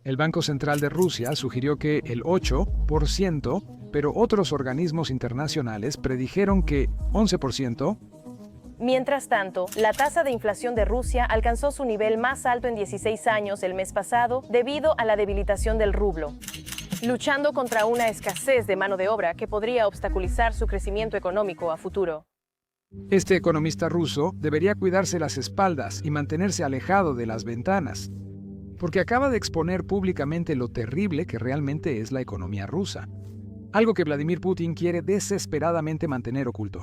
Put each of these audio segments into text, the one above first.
El Banco Central de Rusia sugirió que el 8%, pero otros organismos internacionales predijeron que 11%. Mientras tanto, la tasa de inflación de Rusia alcanzó su nivel más alto en 16 años el mes pasado debido a la debilitación del rublo, luchando contra una escasez de mano de obra que podría obstaculizar su crecimiento económico a futuro. Este economista ruso debería cuidarse las espaldas y mantenerse alejado de las ventanas, porque acaba de exponer públicamente lo terrible que realmente es la economía rusa, algo que Vladimir Putin quiere desesperadamente mantener oculto.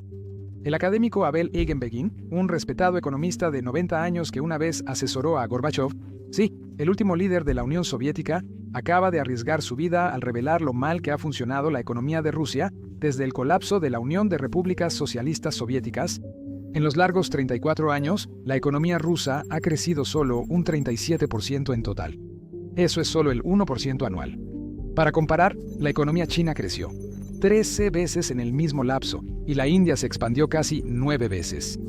El académico Abel Egenbegin, un respetado economista de 90 años que una vez asesoró a Gorbachov, sí, el último líder de la Unión Soviética, acaba de arriesgar su vida al revelar lo mal que ha funcionado la economía de Rusia desde el colapso de la Unión de Repúblicas Socialistas Soviéticas. En los largos 34 años, la economía rusa ha crecido solo un 37% en total. Eso es solo el 1% anual. Para comparar, la economía china creció 13 veces en el mismo lapso y la India se expandió casi 9 veces.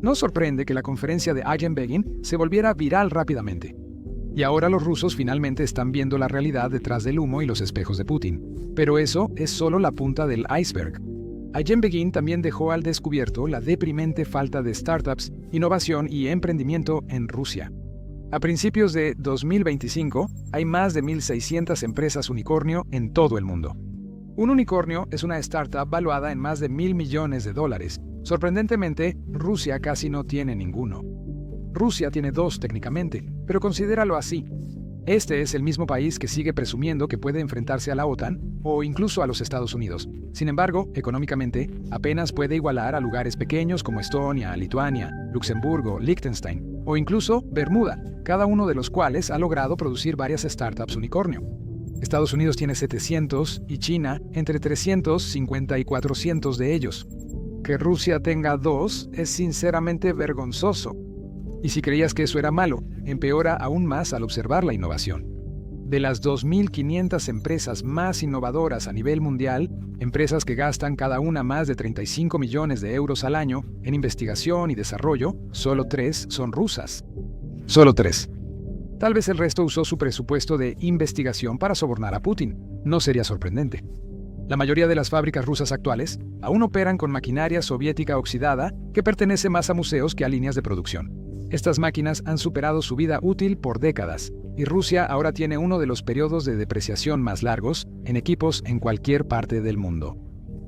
No sorprende que la conferencia de Egenbegin se volviera viral rápidamente. Y ahora los rusos finalmente están viendo la realidad detrás del humo y los espejos de Putin. Pero eso es solo la punta del iceberg. Egenbegin también dejó al descubierto la deprimente falta de startups, innovación y emprendimiento en Rusia. A principios de 2025, hay más de 1.600 empresas unicornio en todo el mundo. Un unicornio es una startup valuada en más de $1.000 millones. Sorprendentemente, Rusia casi no tiene ninguno. Rusia tiene 2 técnicamente, pero considéralo así. Este es el mismo país que sigue presumiendo que puede enfrentarse a la OTAN o incluso a los Estados Unidos. Sin embargo, económicamente, apenas puede igualar a lugares pequeños como Estonia, Lituania, Luxemburgo, Liechtenstein o incluso Bermuda, cada uno de los cuales ha logrado producir varias startups unicornio. Estados Unidos tiene 700 y China entre 350 y 400 de ellos. Que Rusia tenga 2 es sinceramente vergonzoso. Y si creías que eso era malo, empeora aún más al observar la innovación. De las 2.500 empresas más innovadoras a nivel mundial, empresas que gastan cada una más de 35 millones de euros al año en investigación y desarrollo, solo 3 son rusas. Solo 3. Tal vez el resto usó su presupuesto de investigación para sobornar a Putin. No sería sorprendente. La mayoría de las fábricas rusas actuales aún operan con maquinaria soviética oxidada que pertenece más a museos que a líneas de producción. Estas máquinas han superado su vida útil por décadas, y Rusia ahora tiene uno de los periodos de depreciación más largos en equipos en cualquier parte del mundo.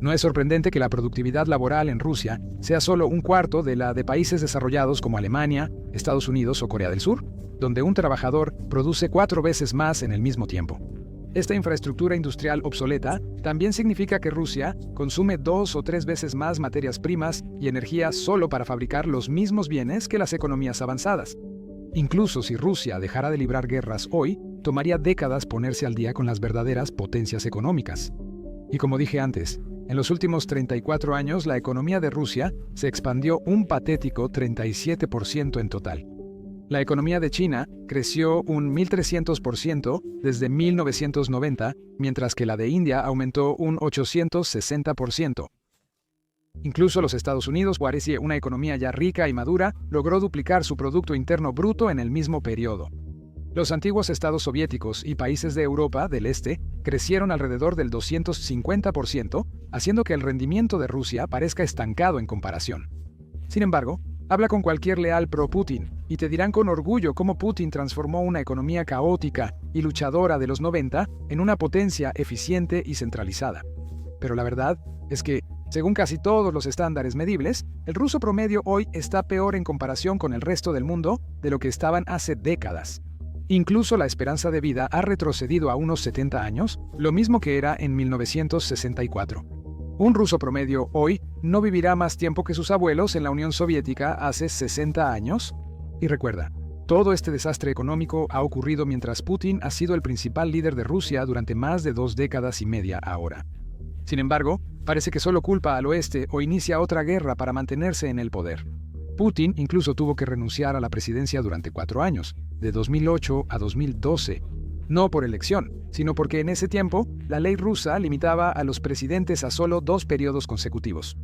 No es sorprendente que la productividad laboral en Rusia sea solo un cuarto de la de países desarrollados como Alemania, Estados Unidos o Corea del Sur, donde un trabajador produce 4 veces más en el mismo tiempo. Esta infraestructura industrial obsoleta también significa que Rusia consume 2 o 3 veces más materias primas y energía solo para fabricar los mismos bienes que las economías avanzadas. Incluso si Rusia dejara de librar guerras hoy, tomaría décadas ponerse al día con las verdaderas potencias económicas. Y como dije antes, en los últimos 34 años la economía de Rusia se expandió un patético 37% en total. La economía de China creció un 1.300% desde 1990, mientras que la de India aumentó un 860%. Incluso los Estados Unidos, que parecía una economía ya rica y madura, logró duplicar su Producto Interno Bruto en el mismo periodo. Los antiguos estados soviéticos y países de Europa del Este crecieron alrededor del 250%, haciendo que el rendimiento de Rusia parezca estancado en comparación. Sin embargo, habla con cualquier leal pro-Putin y te dirán con orgullo cómo Putin transformó una economía caótica y luchadora de los 90 en una potencia eficiente y centralizada. Pero la verdad es que, según casi todos los estándares medibles, el ruso promedio hoy está peor en comparación con el resto del mundo de lo que estaban hace décadas. Incluso la esperanza de vida ha retrocedido a unos 70 años, lo mismo que era en 1964. Un ruso promedio hoy no vivirá más tiempo que sus abuelos en la Unión Soviética hace 60 años. Y recuerda, todo este desastre económico ha ocurrido mientras Putin ha sido el principal líder de Rusia durante más de 2 décadas y media ahora. Sin embargo, parece que solo culpa al oeste o inicia otra guerra para mantenerse en el poder. Putin incluso tuvo que renunciar a la presidencia durante 4 años, de 2008 a 2012. No por elección, sino porque en ese tiempo la ley rusa limitaba a los presidentes a solo 2 periodos consecutivos.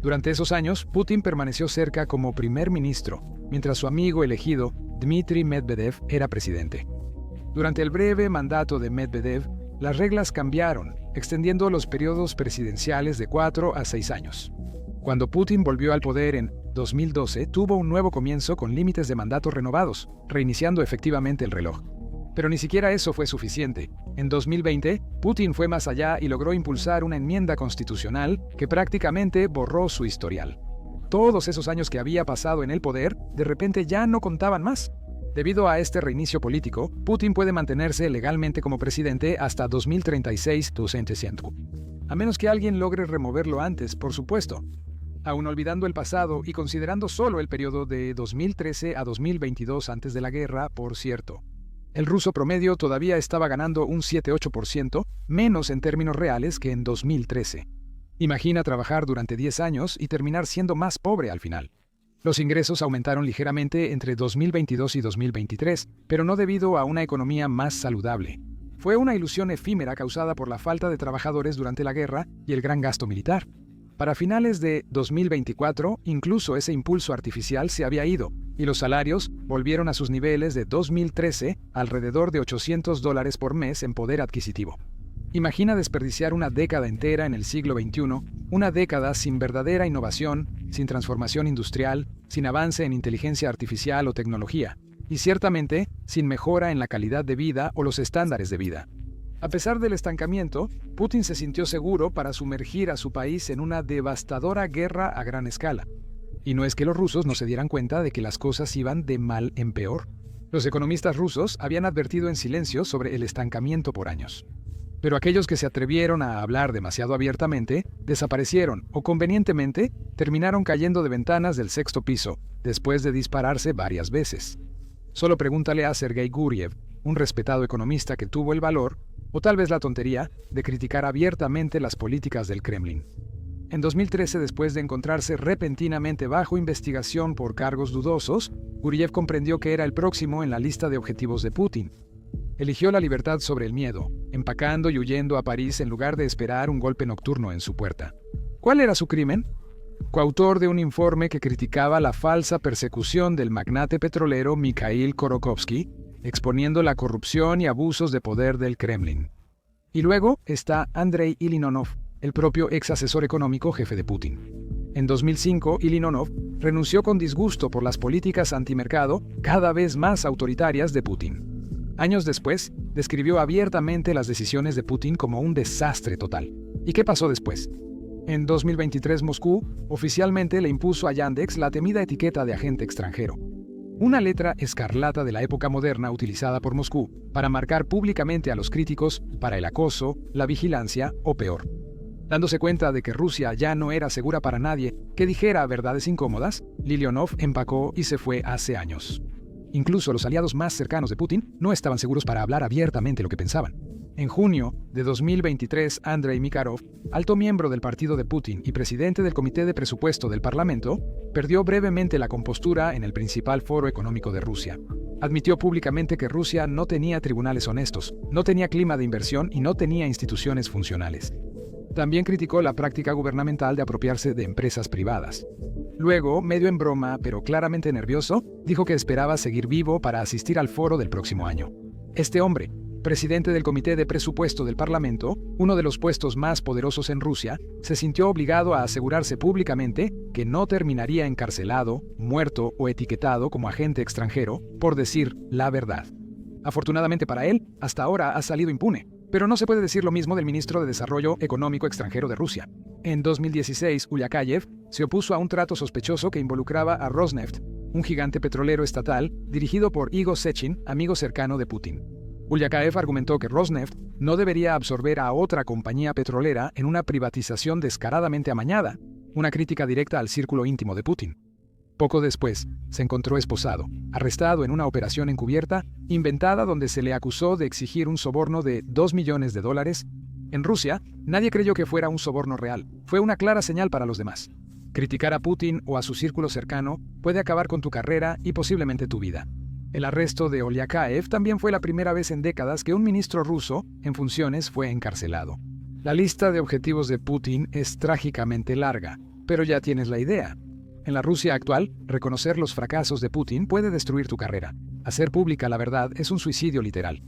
Durante esos años, Putin permaneció cerca como primer ministro, mientras su amigo elegido, Dmitry Medvedev, era presidente. Durante el breve mandato de Medvedev, las reglas cambiaron, extendiendo los periodos presidenciales de 4 a 6 años. Cuando Putin volvió al poder en 2012, tuvo un nuevo comienzo con límites de mandato renovados, reiniciando efectivamente el reloj. Pero ni siquiera eso fue suficiente. En 2020, Putin fue más allá y logró impulsar una enmienda constitucional que prácticamente borró su historial. Todos esos años que había pasado en el poder, de repente ya no contaban más. Debido a este reinicio político, Putin puede mantenerse legalmente como presidente hasta 2036, a menos que alguien logre removerlo antes, por supuesto. Aún olvidando el pasado y considerando solo el periodo de 2013 a 2022 antes de la guerra, por cierto. El ruso promedio todavía estaba ganando un 7-8%, menos en términos reales que en 2013. Imagina trabajar durante 10 años y terminar siendo más pobre al final. Los ingresos aumentaron ligeramente entre 2022 y 2023, pero no debido a una economía más saludable. Fue una ilusión efímera causada por la falta de trabajadores durante la guerra y el gran gasto militar. Para finales de 2024, incluso ese impulso artificial se había ido, y los salarios volvieron a sus niveles de 2013, alrededor de $800 por mes en poder adquisitivo. Imagina desperdiciar una década entera en el siglo XXI, una década sin verdadera innovación, sin transformación industrial, sin avance en inteligencia artificial o tecnología, y ciertamente sin mejora en la calidad de vida o los estándares de vida. A pesar del estancamiento, Putin se sintió seguro para sumergir a su país en una devastadora guerra a gran escala. Y no es que los rusos no se dieran cuenta de que las cosas iban de mal en peor. Los economistas rusos habían advertido en silencio sobre el estancamiento por años. Pero aquellos que se atrevieron a hablar demasiado abiertamente, desaparecieron o convenientemente terminaron cayendo de ventanas del 6º piso, después de dispararse varias veces. Solo pregúntale a Sergei Guriev, un respetado economista que tuvo el valor, o tal vez la tontería, de criticar abiertamente las políticas del Kremlin. En 2013, después de encontrarse repentinamente bajo investigación por cargos dudosos, Guriev comprendió que era el próximo en la lista de objetivos de Putin. Eligió la libertad sobre el miedo, empacando y huyendo a París en lugar de esperar un golpe nocturno en su puerta. ¿Cuál era su crimen? Coautor de un informe que criticaba la falsa persecución del magnate petrolero Mikhail Khodorkovsky, exponiendo la corrupción y abusos de poder del Kremlin. Y luego está Andrei Ilinonov, el propio ex asesor económico jefe de Putin. En 2005, Ilinonov renunció con disgusto por las políticas antimercado cada vez más autoritarias de Putin. Años después, describió abiertamente las decisiones de Putin como un desastre total. ¿Y qué pasó después? En 2023, Moscú oficialmente le impuso a Yandex la temida etiqueta de agente extranjero. Una letra escarlata de la época moderna utilizada por Moscú para marcar públicamente a los críticos para el acoso, la vigilancia o peor. Dándose cuenta de que Rusia ya no era segura para nadie que dijera verdades incómodas, Lilionov empacó y se fue hace años. Incluso los aliados más cercanos de Putin no estaban seguros para hablar abiertamente lo que pensaban. En junio de 2023, Andrei Mikhailov, alto miembro del partido de Putin y presidente del Comité de Presupuesto del Parlamento, perdió brevemente la compostura en el principal foro económico de Rusia. Admitió públicamente que Rusia no tenía tribunales honestos, no tenía clima de inversión y no tenía instituciones funcionales. También criticó la práctica gubernamental de apropiarse de empresas privadas. Luego, medio en broma, pero claramente nervioso, dijo que esperaba seguir vivo para asistir al foro del próximo año. Este hombre, presidente del Comité de Presupuesto del Parlamento, uno de los puestos más poderosos en Rusia, se sintió obligado a asegurarse públicamente que no terminaría encarcelado, muerto o etiquetado como agente extranjero por decir la verdad. Afortunadamente para él, hasta ahora ha salido impune. Pero no se puede decir lo mismo del ministro de Desarrollo Económico extranjero de Rusia. En 2016, Ulyakayev se opuso a un trato sospechoso que involucraba a Rosneft, un gigante petrolero estatal dirigido por Igor Sechin, amigo cercano de Putin. Ulyakayev argumentó que Rosneft no debería absorber a otra compañía petrolera en una privatización descaradamente amañada, una crítica directa al círculo íntimo de Putin. Poco después, se encontró esposado, arrestado en una operación encubierta, inventada donde se le acusó de exigir un soborno de $2 millones. En Rusia, nadie creyó que fuera un soborno real. Fue una clara señal para los demás. Criticar a Putin o a su círculo cercano puede acabar con tu carrera y posiblemente tu vida. El arresto de Ulyakayev también fue la primera vez en décadas que un ministro ruso en funciones fue encarcelado. La lista de objetivos de Putin es trágicamente larga, pero ya tienes la idea. En la Rusia actual, reconocer los fracasos de Putin puede destruir tu carrera. Hacer pública la verdad es un suicidio literal.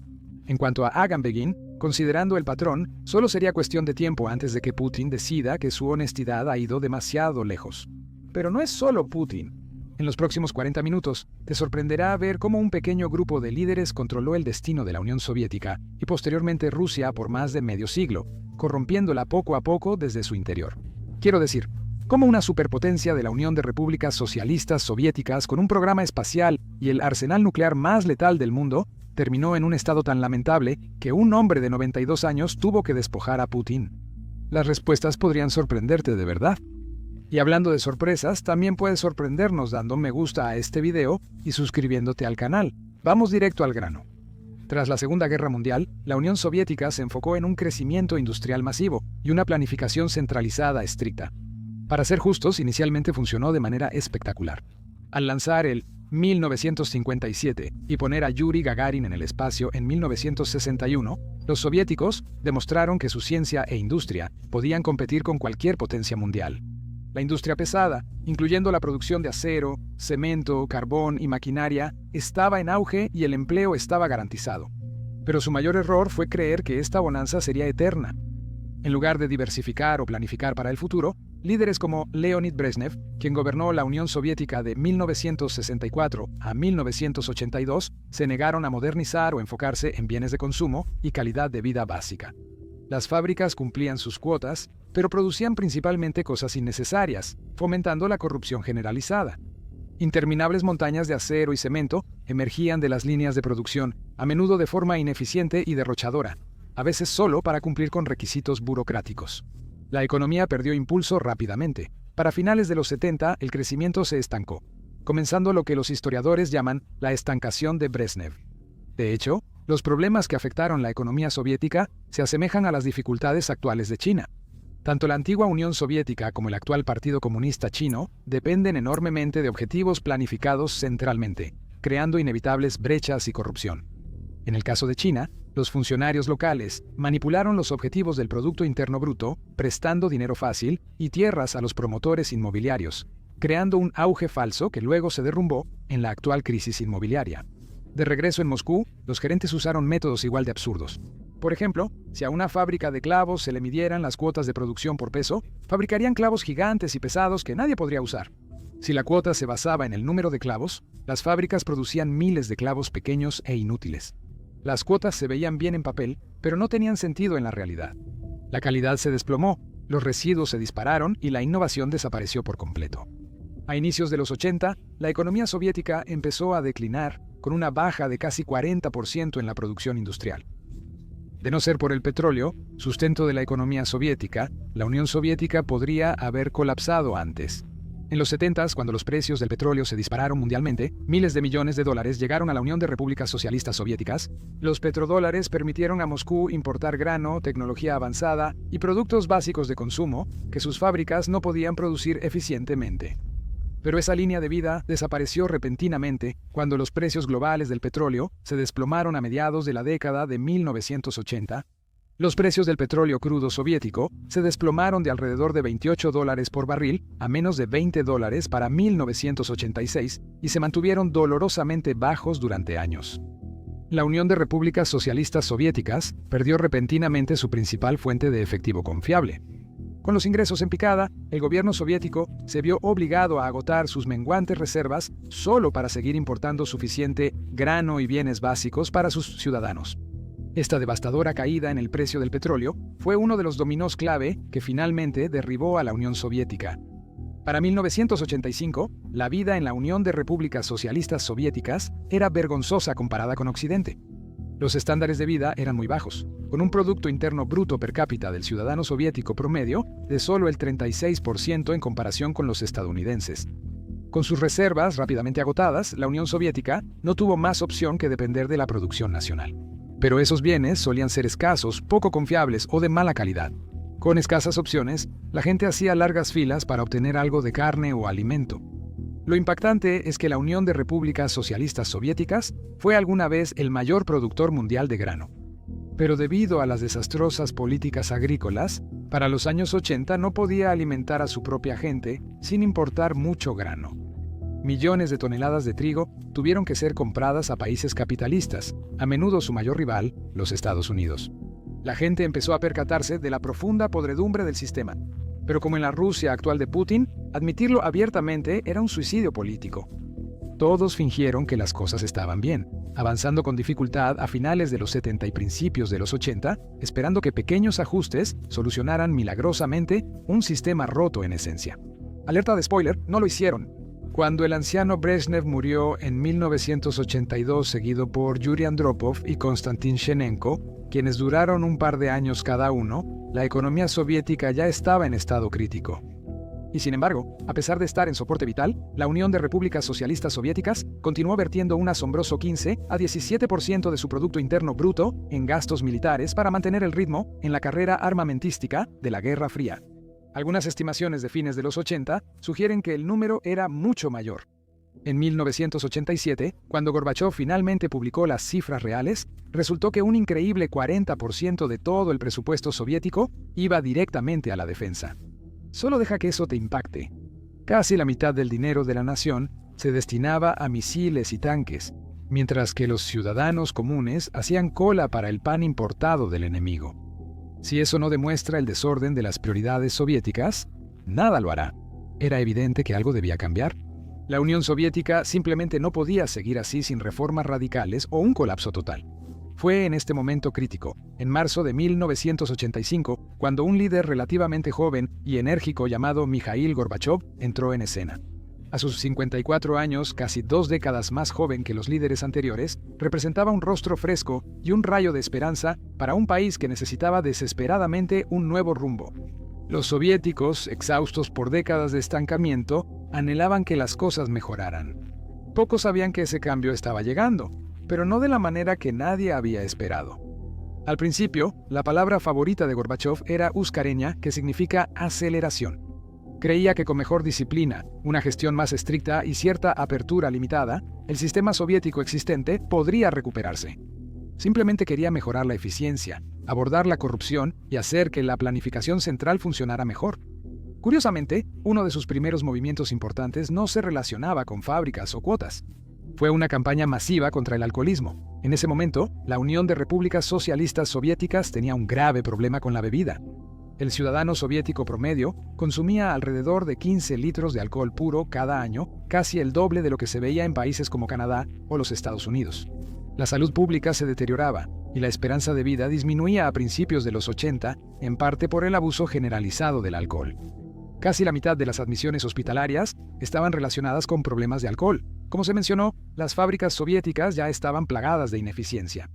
En cuanto a Agamben, considerando el patrón, solo sería cuestión de tiempo antes de que Putin decida que su honestidad ha ido demasiado lejos. Pero no es solo Putin. En los próximos 40 minutos, te sorprenderá ver cómo un pequeño grupo de líderes controló el destino de la Unión Soviética y posteriormente Rusia por más de medio siglo, corrompiéndola poco a poco desde su interior. Quiero decir, cómo una superpotencia de la Unión de Repúblicas Socialistas Soviéticas con un programa espacial y el arsenal nuclear más letal del mundo terminó en un estado tan lamentable que un hombre de 92 años tuvo que despojar a Putin. Las respuestas podrían sorprenderte de verdad. Y hablando de sorpresas, también puedes sorprendernos dando me gusta a este video y suscribiéndote al canal. Vamos directo al grano. Tras la Segunda Guerra Mundial, la Unión Soviética se enfocó en un crecimiento industrial masivo y una planificación centralizada estricta. Para ser justos, inicialmente funcionó de manera espectacular. Al lanzar el 1957 y poner a Yuri Gagarin en el espacio en 1961, los soviéticos demostraron que su ciencia e industria podían competir con cualquier potencia mundial. La industria pesada, incluyendo la producción de acero, cemento, carbón y maquinaria, estaba en auge y el empleo estaba garantizado. Pero su mayor error fue creer que esta bonanza sería eterna. En lugar de diversificar o planificar para el futuro, líderes como Leonid Brezhnev, quien gobernó la Unión Soviética de 1964 a 1982, se negaron a modernizar o enfocarse en bienes de consumo y calidad de vida básica. Las fábricas cumplían sus cuotas, pero producían principalmente cosas innecesarias, fomentando la corrupción generalizada. Interminables montañas de acero y cemento emergían de las líneas de producción, a menudo de forma ineficiente y derrochadora, a veces solo para cumplir con requisitos burocráticos. La economía perdió impulso rápidamente. Para finales de los 70, el crecimiento se estancó, comenzando lo que los historiadores llaman la estancación de Brezhnev. De hecho, los problemas que afectaron la economía soviética se asemejan a las dificultades actuales de China. Tanto la antigua Unión Soviética como el actual Partido Comunista Chino dependen enormemente de objetivos planificados centralmente, creando inevitables brechas y corrupción. En el caso de China, los funcionarios locales manipularon los objetivos del Producto Interno Bruto, prestando dinero fácil y tierras a los promotores inmobiliarios, creando un auge falso que luego se derrumbó en la actual crisis inmobiliaria. De regreso en Moscú, los gerentes usaron métodos igual de absurdos. Por ejemplo, si a una fábrica de clavos se le midieran las cuotas de producción por peso, fabricarían clavos gigantes y pesados que nadie podría usar. Si la cuota se basaba en el número de clavos, las fábricas producían miles de clavos pequeños e inútiles. Las cuotas se veían bien en papel, pero no tenían sentido en la realidad. La calidad se desplomó, los residuos se dispararon y la innovación desapareció por completo. A inicios de los 80, la economía soviética empezó a declinar, con una baja de casi 40% en la producción industrial. De no ser por el petróleo, sustento de la economía soviética, la Unión Soviética podría haber colapsado antes. En los 70s, cuando los precios del petróleo se dispararon mundialmente, miles de millones de dólares llegaron a la Unión de Repúblicas Socialistas Soviéticas. Los petrodólares permitieron a Moscú importar grano, tecnología avanzada y productos básicos de consumo que sus fábricas no podían producir eficientemente. Pero esa línea de vida desapareció repentinamente cuando los precios globales del petróleo se desplomaron a mediados de la década de 1980. Los precios del petróleo crudo soviético se desplomaron de alrededor de $28 por barril a menos de $20 para 1986 y se mantuvieron dolorosamente bajos durante años. La Unión de Repúblicas Socialistas Soviéticas perdió repentinamente su principal fuente de efectivo confiable. Con los ingresos en picada, el gobierno soviético se vio obligado a agotar sus menguantes reservas solo para seguir importando suficiente grano y bienes básicos para sus ciudadanos. Esta devastadora caída en el precio del petróleo fue uno de los dominós clave que finalmente derribó a la Unión Soviética. Para 1985, la vida en la Unión de Repúblicas Socialistas Soviéticas era vergonzosa comparada con Occidente. Los estándares de vida eran muy bajos, con un Producto Interno Bruto per cápita del ciudadano soviético promedio de solo el 36% en comparación con los estadounidenses. Con sus reservas rápidamente agotadas, la Unión Soviética no tuvo más opción que depender de la producción nacional. Pero esos bienes solían ser escasos, poco confiables o de mala calidad. Con escasas opciones, la gente hacía largas filas para obtener algo de carne o alimento. Lo impactante es que la Unión de Repúblicas Socialistas Soviéticas fue alguna vez el mayor productor mundial de grano. Pero debido a las desastrosas políticas agrícolas, para los años 80 no podía alimentar a su propia gente sin importar mucho grano. Millones de toneladas de trigo tuvieron que ser compradas a países capitalistas, a menudo su mayor rival, los Estados Unidos. La gente empezó a percatarse de la profunda podredumbre del sistema. Pero como en la Rusia actual de Putin, admitirlo abiertamente era un suicidio político. Todos fingieron que las cosas estaban bien, avanzando con dificultad a finales de los 70 y principios de los 80, esperando que pequeños ajustes solucionaran milagrosamente un sistema roto en esencia. Alerta de spoiler, no lo hicieron. Cuando el anciano Brezhnev murió en 1982, seguido por Yuri Andropov y Konstantin Shenenko, quienes duraron un par de años cada uno, la economía soviética ya estaba en estado crítico. Y sin embargo, a pesar de estar en soporte vital, la Unión de Repúblicas Socialistas Soviéticas continuó vertiendo un asombroso 15 a 17% de su Producto Interno Bruto en gastos militares para mantener el ritmo en la carrera armamentística de la Guerra Fría. Algunas estimaciones de fines de los 80 sugieren que el número era mucho mayor. En 1987, cuando Gorbachov finalmente publicó las cifras reales, resultó que un increíble 40% de todo el presupuesto soviético iba directamente a la defensa. Solo deja que eso te impacte. Casi la mitad del dinero de la nación se destinaba a misiles y tanques, mientras que los ciudadanos comunes hacían cola para el pan importado del enemigo. Si eso no demuestra el desorden de las prioridades soviéticas, nada lo hará. Era evidente que algo debía cambiar. La Unión Soviética simplemente no podía seguir así sin reformas radicales o un colapso total. Fue en este momento crítico, en marzo de 1985, cuando un líder relativamente joven y enérgico llamado Mikhail Gorbachov entró en escena. A sus 54 años, casi 2 décadas más joven que los líderes anteriores, representaba un rostro fresco y un rayo de esperanza para un país que necesitaba desesperadamente un nuevo rumbo. Los soviéticos, exhaustos por décadas de estancamiento, anhelaban que las cosas mejoraran. Pocos sabían que ese cambio estaba llegando, pero no de la manera que nadie había esperado. Al principio, la palabra favorita de Gorbachov era uskarenia, que significa aceleración. Creía que con mejor disciplina, una gestión más estricta y cierta apertura limitada, el sistema soviético existente podría recuperarse. Simplemente quería mejorar la eficiencia, abordar la corrupción y hacer que la planificación central funcionara mejor. Curiosamente, uno de sus primeros movimientos importantes no se relacionaba con fábricas o cuotas. Fue una campaña masiva contra el alcoholismo. En ese momento, la Unión de Repúblicas Socialistas Soviéticas tenía un grave problema con la bebida. El ciudadano soviético promedio consumía alrededor de 15 litros de alcohol puro cada año, casi el doble de lo que se veía en países como Canadá o los Estados Unidos. La salud pública se deterioraba y la esperanza de vida disminuía a principios de los 80, en parte por el abuso generalizado del alcohol. Casi la mitad de las admisiones hospitalarias estaban relacionadas con problemas de alcohol. Como se mencionó, las fábricas soviéticas ya estaban plagadas de ineficiencia.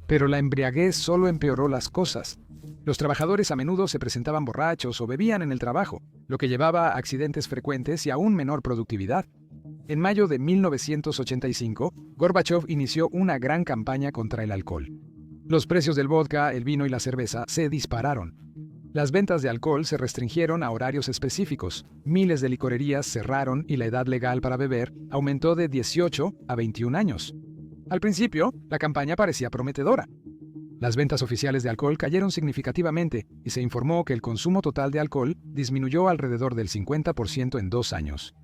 Pero la embriaguez solo empeoró las cosas. Los trabajadores a menudo se presentaban borrachos o bebían en el trabajo, lo que llevaba a accidentes frecuentes y aún menor productividad. En mayo de 1985, Gorbachov inició una gran campaña contra el alcohol. Los precios del vodka, el vino y la cerveza se dispararon. Las ventas de alcohol se restringieron a horarios específicos, miles de licorerías cerraron y la edad legal para beber aumentó de 18 a 21 años. Al principio, la campaña parecía prometedora. Las ventas oficiales de alcohol cayeron significativamente y se informó que el consumo total de alcohol disminuyó alrededor del 50% en 2 años.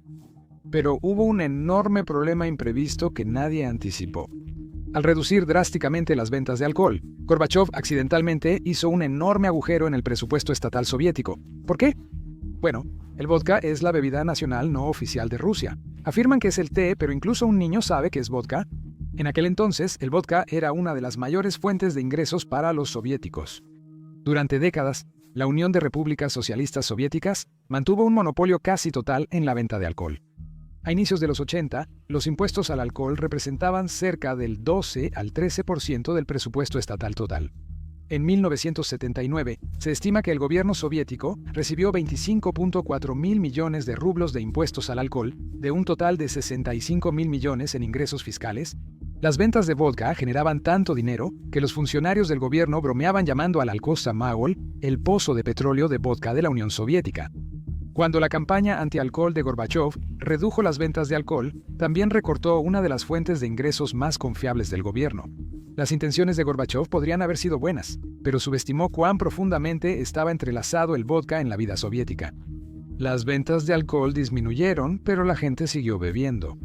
Pero hubo un enorme problema imprevisto que nadie anticipó. Al reducir drásticamente las ventas de alcohol, Gorbachov accidentalmente hizo un enorme agujero en el presupuesto estatal soviético. ¿Por qué? Bueno, el vodka es la bebida nacional no oficial de Rusia. Afirman que es el té, pero incluso un niño sabe que es vodka. En aquel entonces, el vodka era una de las mayores fuentes de ingresos para los soviéticos. Durante décadas, la Unión de Repúblicas Socialistas Soviéticas mantuvo un monopolio casi total en la venta de alcohol. A inicios de los 80, los impuestos al alcohol representaban cerca del 12 al 13% del presupuesto estatal total. En 1979, se estima que el gobierno soviético recibió 25.4 mil millones de rublos de impuestos al alcohol, de un total de 65 mil millones en ingresos fiscales. Las ventas de vodka generaban tanto dinero que los funcionarios del gobierno bromeaban llamando al Alkoza Magol el pozo de petróleo de vodka de la Unión Soviética. Cuando la campaña antialcohol de Gorbachov redujo las ventas de alcohol, también recortó una de las fuentes de ingresos más confiables del gobierno. Las intenciones de Gorbachov podrían haber sido buenas, pero subestimó cuán profundamente estaba entrelazado el vodka en la vida soviética. Las ventas de alcohol disminuyeron, pero la gente siguió bebiendo.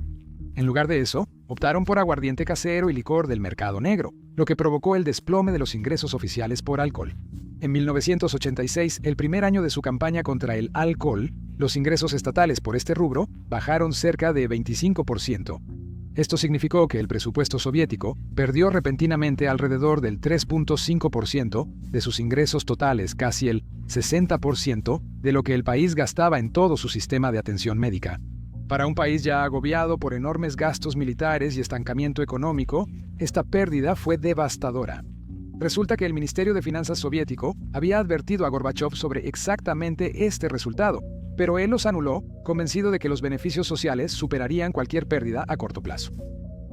En lugar de eso, optaron por aguardiente casero y licor del mercado negro, lo que provocó el desplome de los ingresos oficiales por alcohol. En 1986, el primer año de su campaña contra el alcohol, los ingresos estatales por este rubro bajaron cerca de 25%. Esto significó que el presupuesto soviético perdió repentinamente alrededor del 3.5% de sus ingresos totales, casi el 60% de lo que el país gastaba en todo su sistema de atención médica. Para un país ya agobiado por enormes gastos militares y estancamiento económico, esta pérdida fue devastadora. Resulta que el Ministerio de Finanzas soviético había advertido a Gorbachov sobre exactamente este resultado, pero él los anuló, convencido de que los beneficios sociales superarían cualquier pérdida a corto plazo.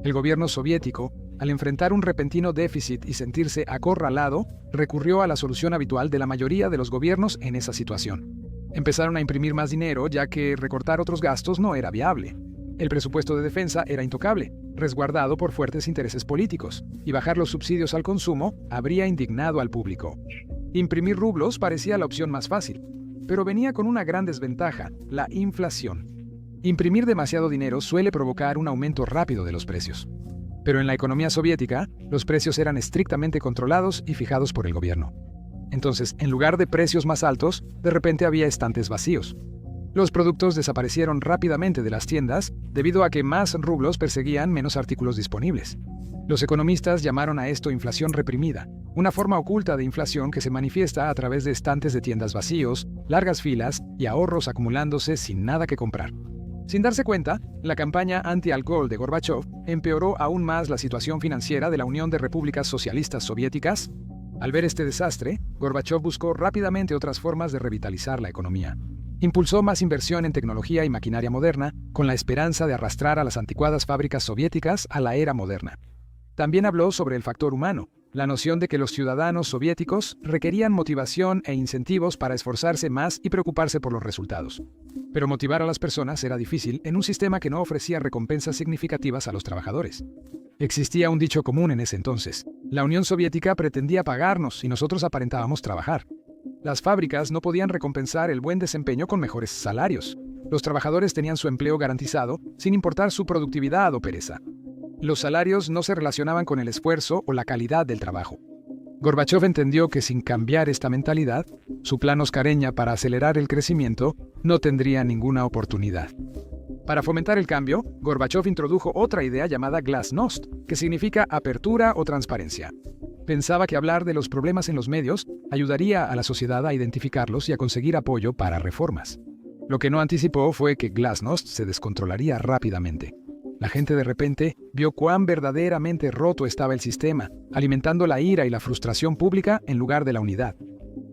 El gobierno soviético, al enfrentar un repentino déficit y sentirse acorralado, recurrió a la solución habitual de la mayoría de los gobiernos en esa situación. Empezaron a imprimir más dinero, ya que recortar otros gastos no era viable. El presupuesto de defensa era intocable, resguardado por fuertes intereses políticos, y bajar los subsidios al consumo habría indignado al público. Imprimir rublos parecía la opción más fácil, pero venía con una gran desventaja: la inflación. Imprimir demasiado dinero suele provocar un aumento rápido de los precios. Pero en la economía soviética, los precios eran estrictamente controlados y fijados por el gobierno. Entonces, en lugar de precios más altos, de repente había estantes vacíos. Los productos desaparecieron rápidamente de las tiendas debido a que más rublos perseguían menos artículos disponibles. Los economistas llamaron a esto inflación reprimida, una forma oculta de inflación que se manifiesta a través de estantes de tiendas vacíos, largas filas y ahorros acumulándose sin nada que comprar. Sin darse cuenta, la campaña anti-alcohol de Gorbachov empeoró aún más la situación financiera de la Unión de Repúblicas Socialistas Soviéticas. Al ver este desastre, Gorbachov buscó rápidamente otras formas de revitalizar la economía. Impulsó más inversión en tecnología y maquinaria moderna, con la esperanza de arrastrar a las anticuadas fábricas soviéticas a la era moderna. También habló sobre el factor humano, la noción de que los ciudadanos soviéticos requerían motivación e incentivos para esforzarse más y preocuparse por los resultados. Pero motivar a las personas era difícil en un sistema que no ofrecía recompensas significativas a los trabajadores. Existía un dicho común en ese entonces: la Unión Soviética pretendía pagarnos y nosotros aparentábamos trabajar. Las fábricas no podían recompensar el buen desempeño con mejores salarios. Los trabajadores tenían su empleo garantizado, sin importar su productividad o pereza. Los salarios no se relacionaban con el esfuerzo o la calidad del trabajo. Gorbachov entendió que sin cambiar esta mentalidad, su plan Oscareña para acelerar el crecimiento no tendría ninguna oportunidad. Para fomentar el cambio, Gorbachov introdujo otra idea llamada glasnost, que significa apertura o transparencia. Pensaba que hablar de los problemas en los medios ayudaría a la sociedad a identificarlos y a conseguir apoyo para reformas. Lo que no anticipó fue que glasnost se descontrolaría rápidamente. La gente de repente vio cuán verdaderamente roto estaba el sistema, alimentando la ira y la frustración pública en lugar de la unidad.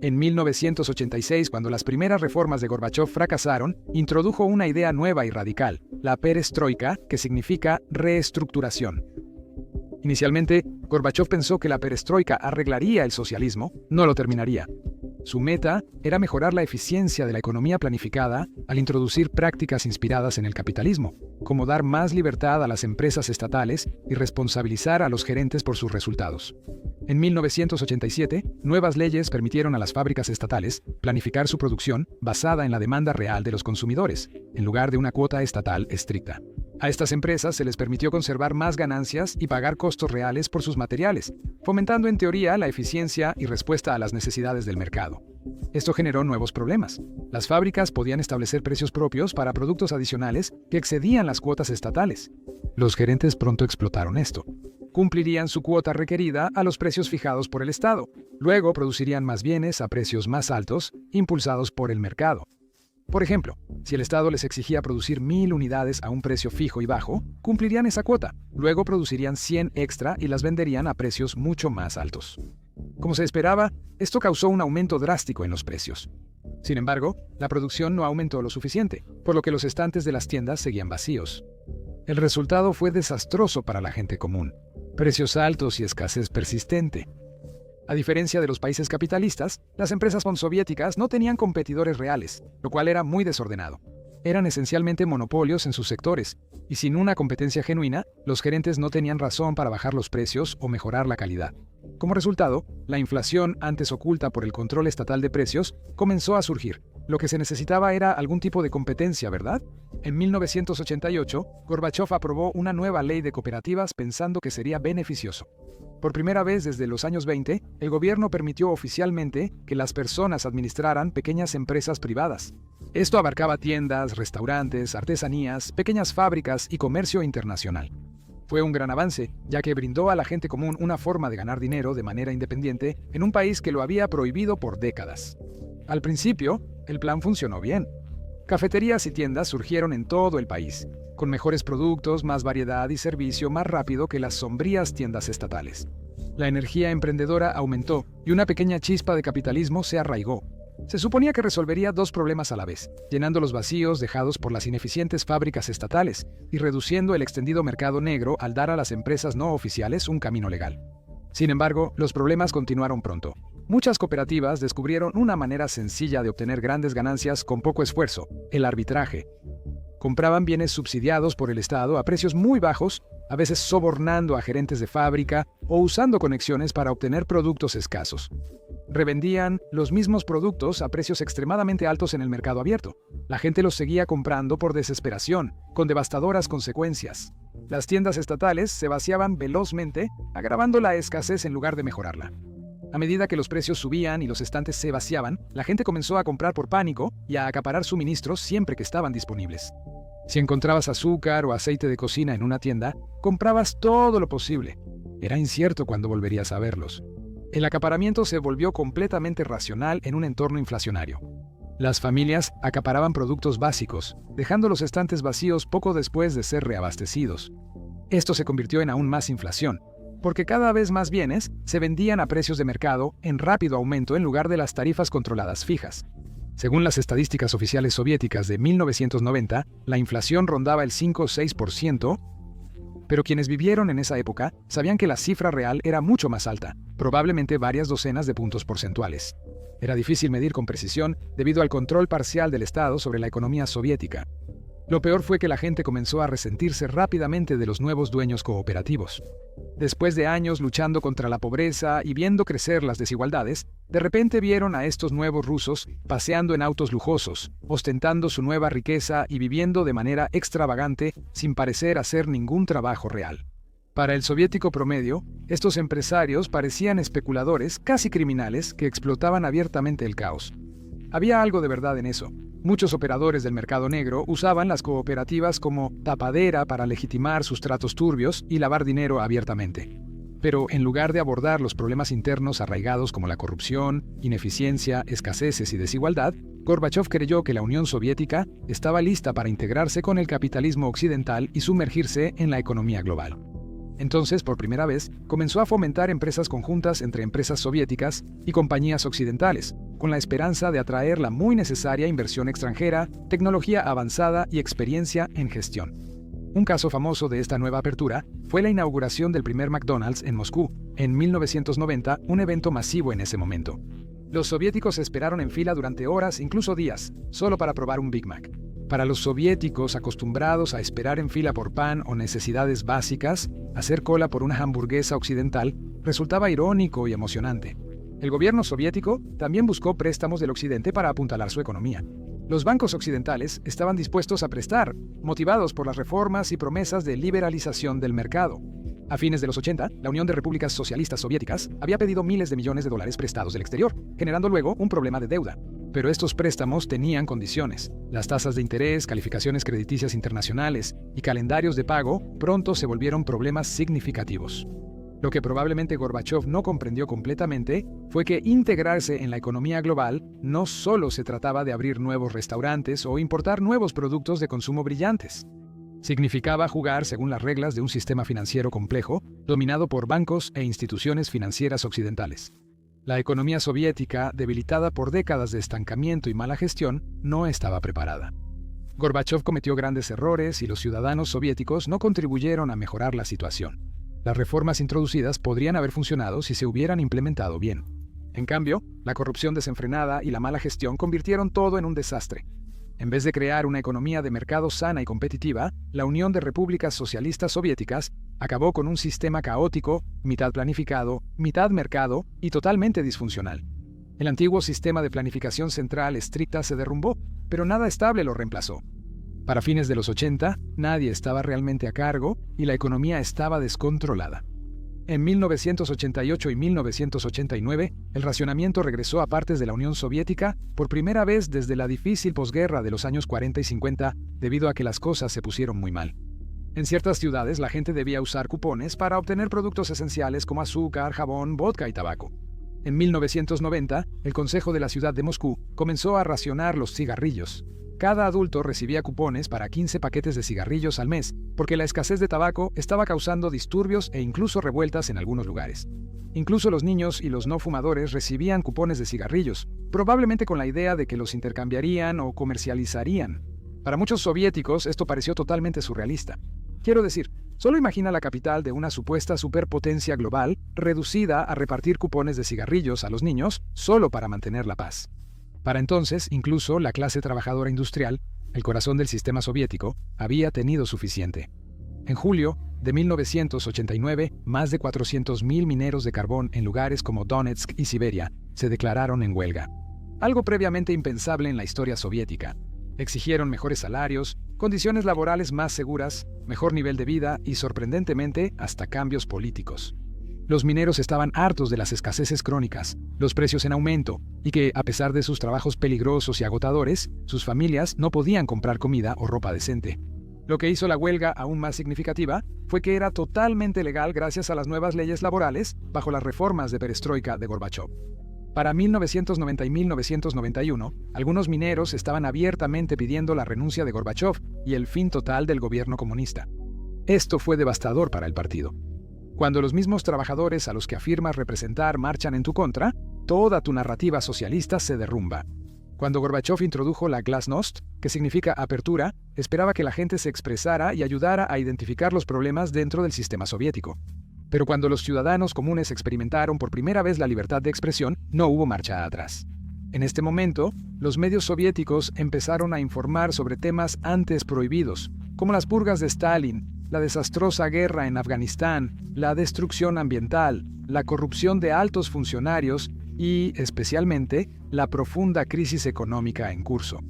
En 1986, cuando las primeras reformas de Gorbachov fracasaron, introdujo una idea nueva y radical, la perestroika, que significa reestructuración. Inicialmente, Gorbachov pensó que la perestroika arreglaría el socialismo, no lo terminaría. Su meta era mejorar la eficiencia de la economía planificada al introducir prácticas inspiradas en el capitalismo, como dar más libertad a las empresas estatales y responsabilizar a los gerentes por sus resultados. En 1987, nuevas leyes permitieron a las fábricas estatales planificar su producción basada en la demanda real de los consumidores, en lugar de una cuota estatal estricta. A estas empresas se les permitió conservar más ganancias y pagar costos reales por sus materiales, fomentando en teoría la eficiencia y respuesta a las necesidades del mercado. Esto generó nuevos problemas. Las fábricas podían establecer precios propios para productos adicionales que excedían las cuotas estatales. Los gerentes pronto explotaron esto. Cumplirían su cuota requerida a los precios fijados por el Estado. Luego producirían más bienes a precios más altos, impulsados por el mercado. Por ejemplo, si el Estado les exigía producir 1000 unidades a un precio fijo y bajo, cumplirían esa cuota. Luego producirían 100 extra y las venderían a precios mucho más altos. Como se esperaba, esto causó un aumento drástico en los precios. Sin embargo, la producción no aumentó lo suficiente, por lo que los estantes de las tiendas seguían vacíos. El resultado fue desastroso para la gente común: precios altos y escasez persistente. A diferencia de los países capitalistas, las empresas pansoviéticas no tenían competidores reales, lo cual era muy desordenado. Eran esencialmente monopolios en sus sectores, y sin una competencia genuina, los gerentes no tenían razón para bajar los precios o mejorar la calidad. Como resultado, la inflación, antes oculta por el control estatal de precios, comenzó a surgir, Lo que se necesitaba era algún tipo de competencia, ¿verdad? En 1988, Gorbachov aprobó una nueva ley de cooperativas pensando que sería beneficioso. Por primera vez desde los años 20, el gobierno permitió oficialmente que las personas administraran pequeñas empresas privadas. Esto abarcaba tiendas, restaurantes, artesanías, pequeñas fábricas y comercio internacional. Fue un gran avance, ya que brindó a la gente común una forma de ganar dinero de manera independiente en un país que lo había prohibido por décadas. Al principio, el plan funcionó bien. Cafeterías y tiendas surgieron en todo el país, con mejores productos, más variedad y servicio más rápido que las sombrías tiendas estatales. La energía emprendedora aumentó y una pequeña chispa de capitalismo se arraigó. Se suponía que resolvería dos problemas a la vez, llenando los vacíos dejados por las ineficientes fábricas estatales y reduciendo el extendido mercado negro al dar a las empresas no oficiales un camino legal. Sin embargo, los problemas continuaron pronto. Muchas cooperativas descubrieron una manera sencilla de obtener grandes ganancias con poco esfuerzo: el arbitraje. Compraban bienes subsidiados por el Estado a precios muy bajos, a veces sobornando a gerentes de fábrica o usando conexiones para obtener productos escasos. Revendían los mismos productos a precios extremadamente altos en el mercado abierto. La gente los seguía comprando por desesperación, con devastadoras consecuencias. Las tiendas estatales se vaciaban velozmente, agravando la escasez en lugar de mejorarla. A medida que los precios subían y los estantes se vaciaban, la gente comenzó a comprar por pánico y a acaparar suministros siempre que estaban disponibles. Si encontrabas azúcar o aceite de cocina en una tienda, comprabas todo lo posible. Era incierto cuándo volverías a verlos. El acaparamiento se volvió completamente racional en un entorno inflacionario. Las familias acaparaban productos básicos, dejando los estantes vacíos poco después de ser reabastecidos. Esto se convirtió en aún más inflación, porque cada vez más bienes se vendían a precios de mercado en rápido aumento en lugar de las tarifas controladas fijas. Según las estadísticas oficiales soviéticas de 1990, la inflación rondaba el 5 o 6%, pero quienes vivieron en esa época sabían que la cifra real era mucho más alta, probablemente varias docenas de puntos porcentuales. Era difícil medir con precisión debido al control parcial del Estado sobre la economía soviética. Lo peor fue que la gente comenzó a resentirse rápidamente de los nuevos dueños cooperativos. Después de años luchando contra la pobreza y viendo crecer las desigualdades, de repente vieron a estos nuevos rusos paseando en autos lujosos, ostentando su nueva riqueza y viviendo de manera extravagante sin parecer hacer ningún trabajo real. Para el soviético promedio, estos empresarios parecían especuladores casi criminales que explotaban abiertamente el caos. Había algo de verdad en eso. Muchos operadores del mercado negro usaban las cooperativas como tapadera para legitimar sus tratos turbios y lavar dinero abiertamente. Pero en lugar de abordar los problemas internos arraigados como la corrupción, ineficiencia, escaseces y desigualdad, Gorbachov creyó que la Unión Soviética estaba lista para integrarse con el capitalismo occidental y sumergirse en la economía global. Entonces, por primera vez, comenzó a fomentar empresas conjuntas entre empresas soviéticas y compañías occidentales, con la esperanza de atraer la muy necesaria inversión extranjera, tecnología avanzada y experiencia en gestión. Un caso famoso de esta nueva apertura fue la inauguración del primer McDonald's en Moscú, en 1990, un evento masivo en ese momento. Los soviéticos esperaron en fila durante horas, incluso días, solo para probar un Big Mac. Para los soviéticos acostumbrados a esperar en fila por pan o necesidades básicas, hacer cola por una hamburguesa occidental resultaba irónico y emocionante. El gobierno soviético también buscó préstamos del occidente para apuntalar su economía. Los bancos occidentales estaban dispuestos a prestar, motivados por las reformas y promesas de liberalización del mercado. A fines de los 80, la Unión de Repúblicas Socialistas Soviéticas había pedido miles de millones de dólares prestados del exterior, generando luego un problema de deuda. Pero estos préstamos tenían condiciones. Las tasas de interés, calificaciones crediticias internacionales y calendarios de pago pronto se volvieron problemas significativos. Lo que probablemente Gorbachov no comprendió completamente fue que integrarse en la economía global no solo se trataba de abrir nuevos restaurantes o importar nuevos productos de consumo brillantes. Significaba jugar según las reglas de un sistema financiero complejo, dominado por bancos e instituciones financieras occidentales. La economía soviética, debilitada por décadas de estancamiento y mala gestión, no estaba preparada. Gorbachov cometió grandes errores y los ciudadanos soviéticos no contribuyeron a mejorar la situación. Las reformas introducidas podrían haber funcionado si se hubieran implementado bien. En cambio, la corrupción desenfrenada y la mala gestión convirtieron todo en un desastre. En vez de crear una economía de mercado sana y competitiva, la Unión de Repúblicas Socialistas Soviéticas acabó con un sistema caótico, mitad planificado, mitad mercado y totalmente disfuncional. El antiguo sistema de planificación central estricta se derrumbó, pero nada estable lo reemplazó. Para fines de los 80, nadie estaba realmente a cargo y la economía estaba descontrolada. En 1988 y 1989, el racionamiento regresó a partes de la Unión Soviética por primera vez desde la difícil posguerra de los años 40 y 50, debido a que las cosas se pusieron muy mal. En ciertas ciudades, la gente debía usar cupones para obtener productos esenciales como azúcar, jabón, vodka y tabaco. En 1990, el Consejo de la Ciudad de Moscú comenzó a racionar los cigarrillos. Cada adulto recibía cupones para 15 paquetes de cigarrillos al mes, porque la escasez de tabaco estaba causando disturbios e incluso revueltas en algunos lugares. Incluso los niños y los no fumadores recibían cupones de cigarrillos, probablemente con la idea de que los intercambiarían o comercializarían. Para muchos soviéticos esto pareció totalmente surrealista. Quiero decir, solo imagina la capital de una supuesta superpotencia global reducida a repartir cupones de cigarrillos a los niños solo para mantener la paz. Para entonces, incluso la clase trabajadora industrial, el corazón del sistema soviético, había tenido suficiente. En julio de 1989, más de 400.000 mineros de carbón en lugares como Donetsk y Siberia se declararon en huelga. Algo previamente impensable en la historia soviética. Exigieron mejores salarios, condiciones laborales más seguras, mejor nivel de vida y, sorprendentemente, hasta cambios políticos. Los mineros estaban hartos de las escaseces crónicas, los precios en aumento, y que, a pesar de sus trabajos peligrosos y agotadores, sus familias no podían comprar comida o ropa decente. Lo que hizo la huelga aún más significativa fue que era totalmente legal gracias a las nuevas leyes laborales bajo las reformas de perestroika de Gorbachov. Para 1990 y 1991, algunos mineros estaban abiertamente pidiendo la renuncia de Gorbachov y el fin total del gobierno comunista. Esto fue devastador para el partido. Cuando los mismos trabajadores a los que afirmas representar marchan en tu contra, toda tu narrativa socialista se derrumba. Cuando Gorbachov introdujo la glasnost, que significa apertura, esperaba que la gente se expresara y ayudara a identificar los problemas dentro del sistema soviético. Pero cuando los ciudadanos comunes experimentaron por primera vez la libertad de expresión, no hubo marcha atrás. En este momento, los medios soviéticos empezaron a informar sobre temas antes prohibidos, como las purgas de Stalin, la desastrosa guerra en Afganistán, la destrucción ambiental, la corrupción de altos funcionarios y, especialmente, la profunda crisis económica en curso.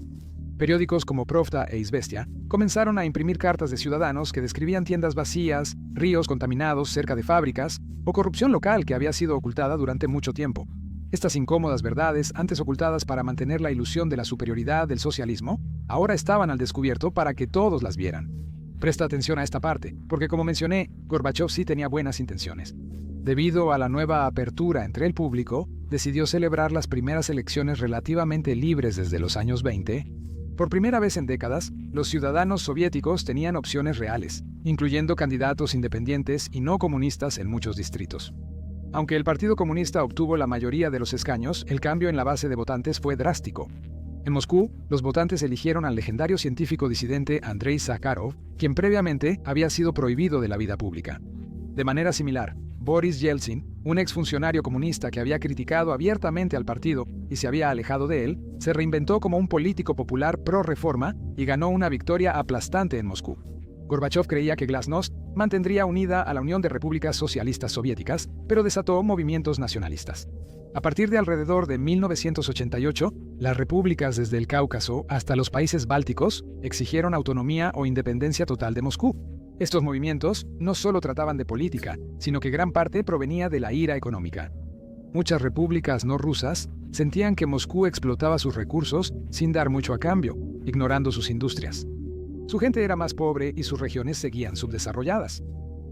Periódicos como Pravda e Izvestia comenzaron a imprimir cartas de ciudadanos que describían tiendas vacías, ríos contaminados cerca de fábricas o corrupción local que había sido ocultada durante mucho tiempo. Estas incómodas verdades, antes ocultadas para mantener la ilusión de la superioridad del socialismo, ahora estaban al descubierto para que todos las vieran. Presta atención a esta parte, porque como mencioné, Gorbachov sí tenía buenas intenciones. Debido a la nueva apertura entre el público, decidió celebrar las primeras elecciones relativamente libres desde los años 20. Por primera vez en décadas, los ciudadanos soviéticos tenían opciones reales, incluyendo candidatos independientes y no comunistas en muchos distritos. Aunque el Partido Comunista obtuvo la mayoría de los escaños, el cambio en la base de votantes fue drástico. En Moscú, los votantes eligieron al legendario científico disidente Andrei Sakharov, quien previamente había sido prohibido de la vida pública. De manera similar, Boris Yeltsin, un exfuncionario comunista que había criticado abiertamente al partido y se había alejado de él, se reinventó como un político popular pro-reforma y ganó una victoria aplastante en Moscú. Gorbachov creía que glasnost mantendría unida a la Unión de Repúblicas Socialistas Soviéticas, pero desató movimientos nacionalistas. A partir de alrededor de 1988, las repúblicas desde el Cáucaso hasta los países bálticos exigieron autonomía o independencia total de Moscú. Estos movimientos no solo trataban de política, sino que gran parte provenía de la ira económica. Muchas repúblicas no rusas sentían que Moscú explotaba sus recursos sin dar mucho a cambio, ignorando sus industrias. Su gente era más pobre y sus regiones seguían subdesarrolladas.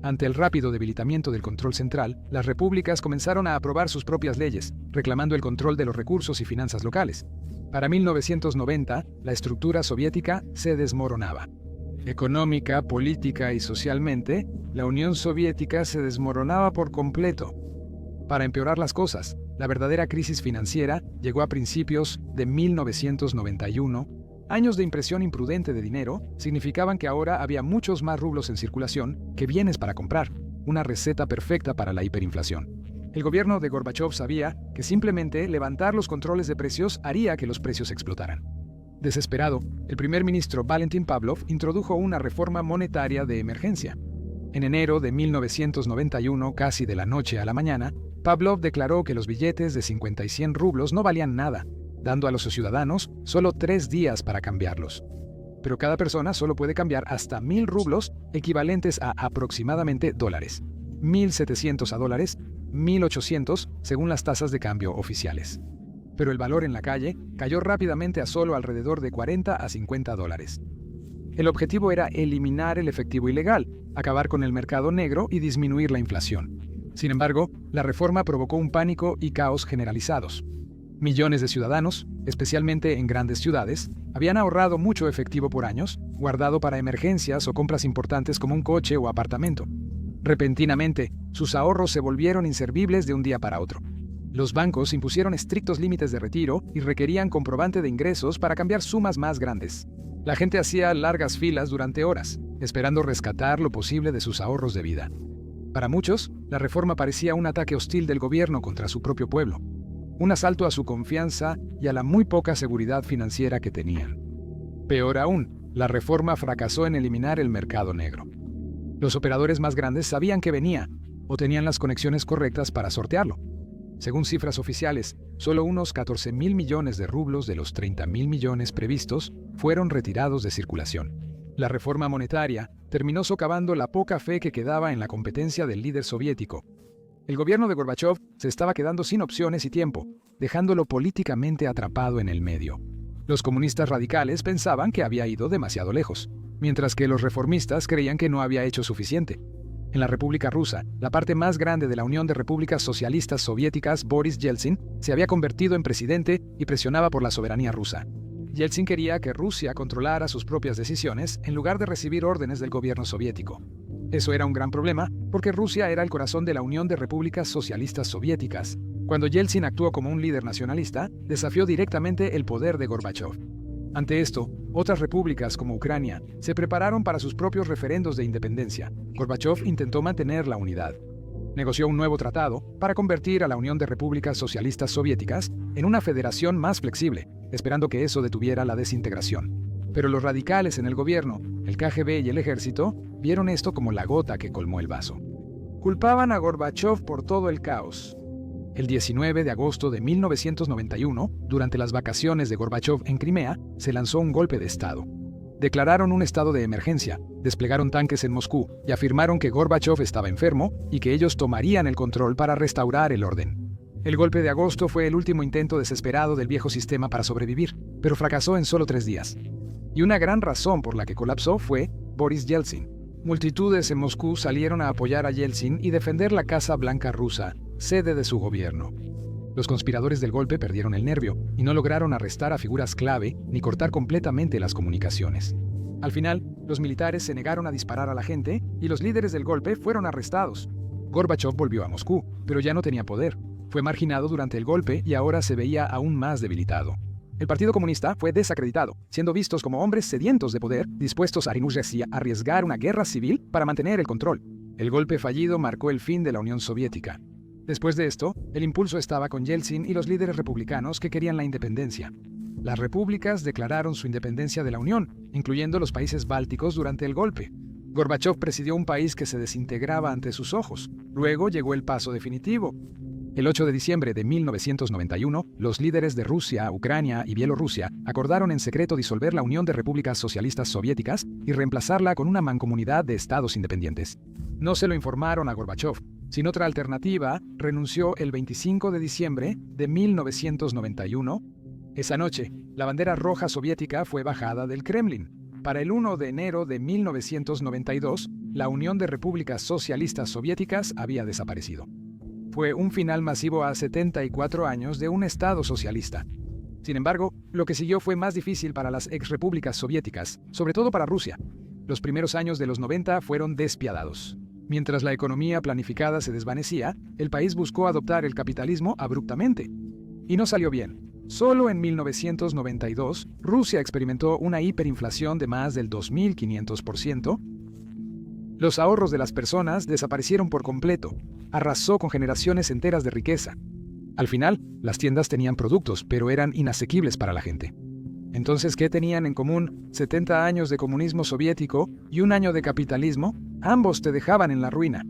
Ante el rápido debilitamiento del control central, las repúblicas comenzaron a aprobar sus propias leyes, reclamando el control de los recursos y finanzas locales. Para 1990, la estructura soviética se desmoronaba. Económica, política y socialmente, la Unión Soviética se desmoronaba por completo. Para empeorar las cosas, la verdadera crisis financiera llegó a principios de 1991. Años de impresión imprudente de dinero significaban que ahora había muchos más rublos en circulación que bienes para comprar, una receta perfecta para la hiperinflación. El gobierno de Gorbachov sabía que simplemente levantar los controles de precios haría que los precios explotaran. Desesperado, el primer ministro Valentin Pavlov introdujo una reforma monetaria de emergencia. En enero de 1991, casi de la noche a la mañana, Pavlov declaró que los billetes de 50 y 100 rublos no valían nada, dando a los ciudadanos solo 3 días para cambiarlos. Pero cada persona solo puede cambiar hasta 1.000 rublos, equivalentes a aproximadamente dólares. 1.700 a dólares, 1.800 según las tasas de cambio oficiales. Pero el valor en la calle cayó rápidamente a solo alrededor de 40 a 50 dólares. El objetivo era eliminar el efectivo ilegal, acabar con el mercado negro y disminuir la inflación. Sin embargo, la reforma provocó un pánico y caos generalizados. Millones de ciudadanos, especialmente en grandes ciudades, habían ahorrado mucho efectivo por años, guardado para emergencias o compras importantes como un coche o apartamento. Repentinamente, sus ahorros se volvieron inservibles de un día para otro. Los bancos impusieron estrictos límites de retiro y requerían comprobante de ingresos para cambiar sumas más grandes. La gente hacía largas filas durante horas, esperando rescatar lo posible de sus ahorros de vida. Para muchos, la reforma parecía un ataque hostil del gobierno contra su propio pueblo, un asalto a su confianza y a la muy poca seguridad financiera que tenían. Peor aún, la reforma fracasó en eliminar el mercado negro. Los operadores más grandes sabían que venía, o tenían las conexiones correctas para sortearlo. Según cifras oficiales, solo unos 14.000 millones de rublos de los 30.000 millones previstos fueron retirados de circulación. La reforma monetaria terminó socavando la poca fe que quedaba en la competencia del líder soviético. El gobierno de Gorbachov se estaba quedando sin opciones y tiempo, dejándolo políticamente atrapado en el medio. Los comunistas radicales pensaban que había ido demasiado lejos, mientras que los reformistas creían que no había hecho suficiente. En la República Rusa, la parte más grande de la Unión de Repúblicas Socialistas Soviéticas, Boris Yeltsin, se había convertido en presidente y presionaba por la soberanía rusa. Yeltsin quería que Rusia controlara sus propias decisiones en lugar de recibir órdenes del gobierno soviético. Eso era un gran problema porque Rusia era el corazón de la Unión de Repúblicas Socialistas Soviéticas. Cuando Yeltsin actuó como un líder nacionalista, desafió directamente el poder de Gorbachov. Ante esto, otras repúblicas como Ucrania se prepararon para sus propios referendos de independencia. Gorbachov intentó mantener la unidad. Negoció un nuevo tratado para convertir a la Unión de Repúblicas Socialistas Soviéticas en una federación más flexible, esperando que eso detuviera la desintegración. Pero los radicales en el gobierno, el KGB y el ejército, vieron esto como la gota que colmó el vaso. Culpaban a Gorbachov por todo el caos. El 19 de agosto de 1991, durante las vacaciones de Gorbachov en Crimea, se lanzó un golpe de Estado. Declararon un estado de emergencia, desplegaron tanques en Moscú y afirmaron que Gorbachov estaba enfermo y que ellos tomarían el control para restaurar el orden. El golpe de agosto fue el último intento desesperado del viejo sistema para sobrevivir, pero fracasó en solo 3 días. Y una gran razón por la que colapsó fue Boris Yeltsin. Multitudes en Moscú salieron a apoyar a Yeltsin y defender la Casa Blanca rusa, sede de su gobierno. Los conspiradores del golpe perdieron el nervio y no lograron arrestar a figuras clave ni cortar completamente las comunicaciones. Al final, los militares se negaron a disparar a la gente y los líderes del golpe fueron arrestados. Gorbachov volvió a Moscú, pero ya no tenía poder. Fue marginado durante el golpe y ahora se veía aún más debilitado. El Partido Comunista fue desacreditado, siendo vistos como hombres sedientos de poder, dispuestos a arriesgar una guerra civil para mantener el control. El golpe fallido marcó el fin de la Unión Soviética. Después de esto, el impulso estaba con Yeltsin y los líderes republicanos que querían la independencia. Las repúblicas declararon su independencia de la Unión, incluyendo los países bálticos durante el golpe. Gorbachov presidió un país que se desintegraba ante sus ojos. Luego llegó el paso definitivo. El 8 de diciembre de 1991, los líderes de Rusia, Ucrania y Bielorrusia acordaron en secreto disolver la Unión de Repúblicas Socialistas Soviéticas y reemplazarla con una mancomunidad de estados independientes. No se lo informaron a Gorbachov. Sin otra alternativa, renunció el 25 de diciembre de 1991. Esa noche, la bandera roja soviética fue bajada del Kremlin. Para el 1 de enero de 1992, la Unión de Repúblicas Socialistas Soviéticas había desaparecido. Fue un final masivo a 74 años de un Estado socialista. Sin embargo, lo que siguió fue más difícil para las exrepúblicas soviéticas, sobre todo para Rusia. Los primeros años de los 90 fueron despiadados. Mientras la economía planificada se desvanecía, el país buscó adoptar el capitalismo abruptamente. Y no salió bien. Solo en 1992, Rusia experimentó una hiperinflación de más del 2.500%. Los ahorros de las personas desaparecieron por completo. Arrasó con generaciones enteras de riqueza. Al final, las tiendas tenían productos, pero eran inasequibles para la gente. Entonces, ¿qué tenían en común 70 años de comunismo soviético y un año de capitalismo? Ambos te dejaban en la ruina.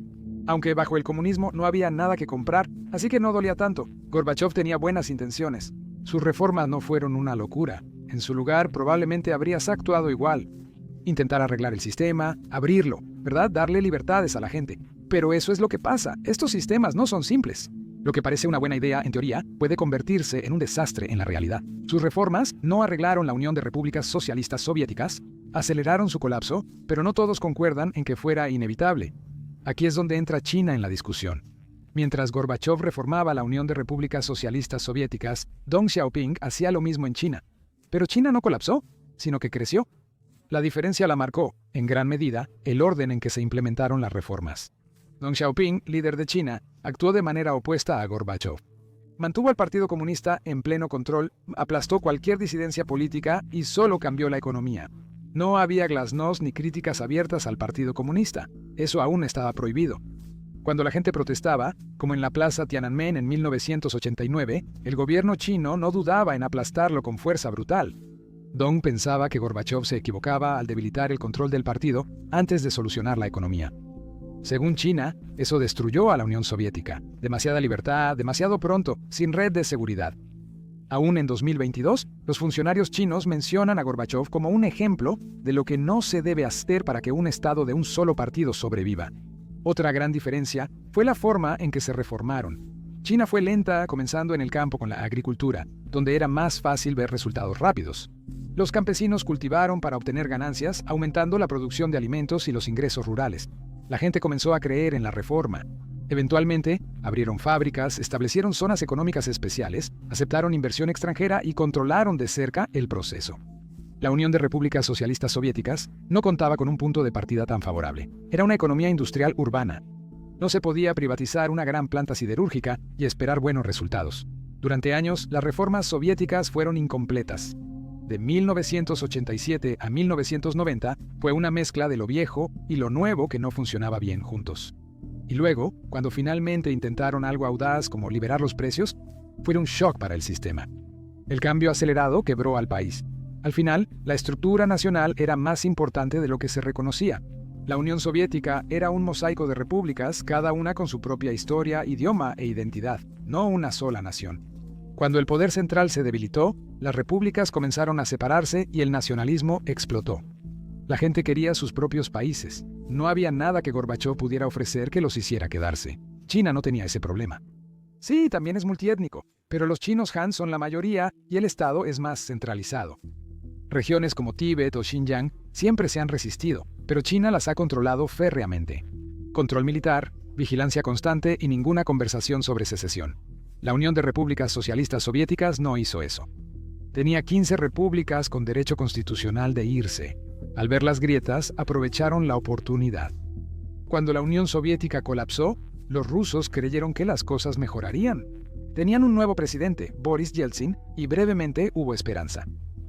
Aunque bajo el comunismo no había nada que comprar, así que no dolía tanto. Gorbachov tenía buenas intenciones. Sus reformas no fueron una locura. En su lugar, probablemente habrías actuado igual. Intentar arreglar el sistema, abrirlo, ¿verdad? Darle libertades a la gente. Pero eso es lo que pasa. Estos sistemas no son simples. Lo que parece una buena idea, en teoría, puede convertirse en un desastre en la realidad. Sus reformas no arreglaron la Unión de Repúblicas Socialistas Soviéticas, aceleraron su colapso, pero no todos concuerdan en que fuera inevitable. Aquí es donde entra China en la discusión. Mientras Gorbachov reformaba la Unión de Repúblicas Socialistas Soviéticas, Deng Xiaoping hacía lo mismo en China. Pero China no colapsó, sino que creció. La diferencia la marcó, en gran medida, el orden en que se implementaron las reformas. Deng Xiaoping, líder de China, actuó de manera opuesta a Gorbachov. Mantuvo al Partido Comunista en pleno control, aplastó cualquier disidencia política y solo cambió la economía. No había glasnost ni críticas abiertas al Partido Comunista. Eso aún estaba prohibido. Cuando la gente protestaba, como en la plaza Tiananmen en 1989, el gobierno chino no dudaba en aplastarlo con fuerza brutal. Deng pensaba que Gorbachov se equivocaba al debilitar el control del partido antes de solucionar la economía. Según China, eso destruyó a la Unión Soviética. Demasiada libertad, demasiado pronto, sin red de seguridad. Aún en 2022, los funcionarios chinos mencionan a Gorbachov como un ejemplo de lo que no se debe hacer para que un Estado de un solo partido sobreviva. Otra gran diferencia fue la forma en que se reformaron. China fue lenta, comenzando en el campo con la agricultura, donde era más fácil ver resultados rápidos. Los campesinos cultivaron para obtener ganancias, aumentando la producción de alimentos y los ingresos rurales. La gente comenzó a creer en la reforma. Eventualmente, abrieron fábricas, establecieron zonas económicas especiales, aceptaron inversión extranjera y controlaron de cerca el proceso. La Unión de Repúblicas Socialistas Soviéticas no contaba con un punto de partida tan favorable. Era una economía industrial urbana. No se podía privatizar una gran planta siderúrgica y esperar buenos resultados. Durante años, las reformas soviéticas fueron incompletas. De 1987 a 1990 fue una mezcla de lo viejo y lo nuevo que no funcionaba bien juntos. Y luego, cuando finalmente intentaron algo audaz como liberar los precios, fue un shock para el sistema. El cambio acelerado quebró al país. Al final, la estructura nacional era más importante de lo que se reconocía. La Unión Soviética era un mosaico de repúblicas, cada una con su propia historia, idioma e identidad, no una sola nación. Cuando el poder central se debilitó, las repúblicas comenzaron a separarse y el nacionalismo explotó. La gente quería sus propios países. No había nada que Gorbachov pudiera ofrecer que los hiciera quedarse. China no tenía ese problema. Sí, también es multiétnico, pero los chinos Han son la mayoría y el Estado es más centralizado. Regiones como Tíbet o Xinjiang siempre se han resistido, pero China las ha controlado férreamente. Control militar, vigilancia constante y ninguna conversación sobre secesión. La Unión de Repúblicas Socialistas Soviéticas no hizo eso. Tenía 15 repúblicas con derecho constitucional de irse. Al ver las grietas, aprovecharon la oportunidad. Cuando la Unión Soviética colapsó, los rusos creyeron que las cosas mejorarían. Tenían un nuevo presidente, Boris Yeltsin, y brevemente hubo esperanza.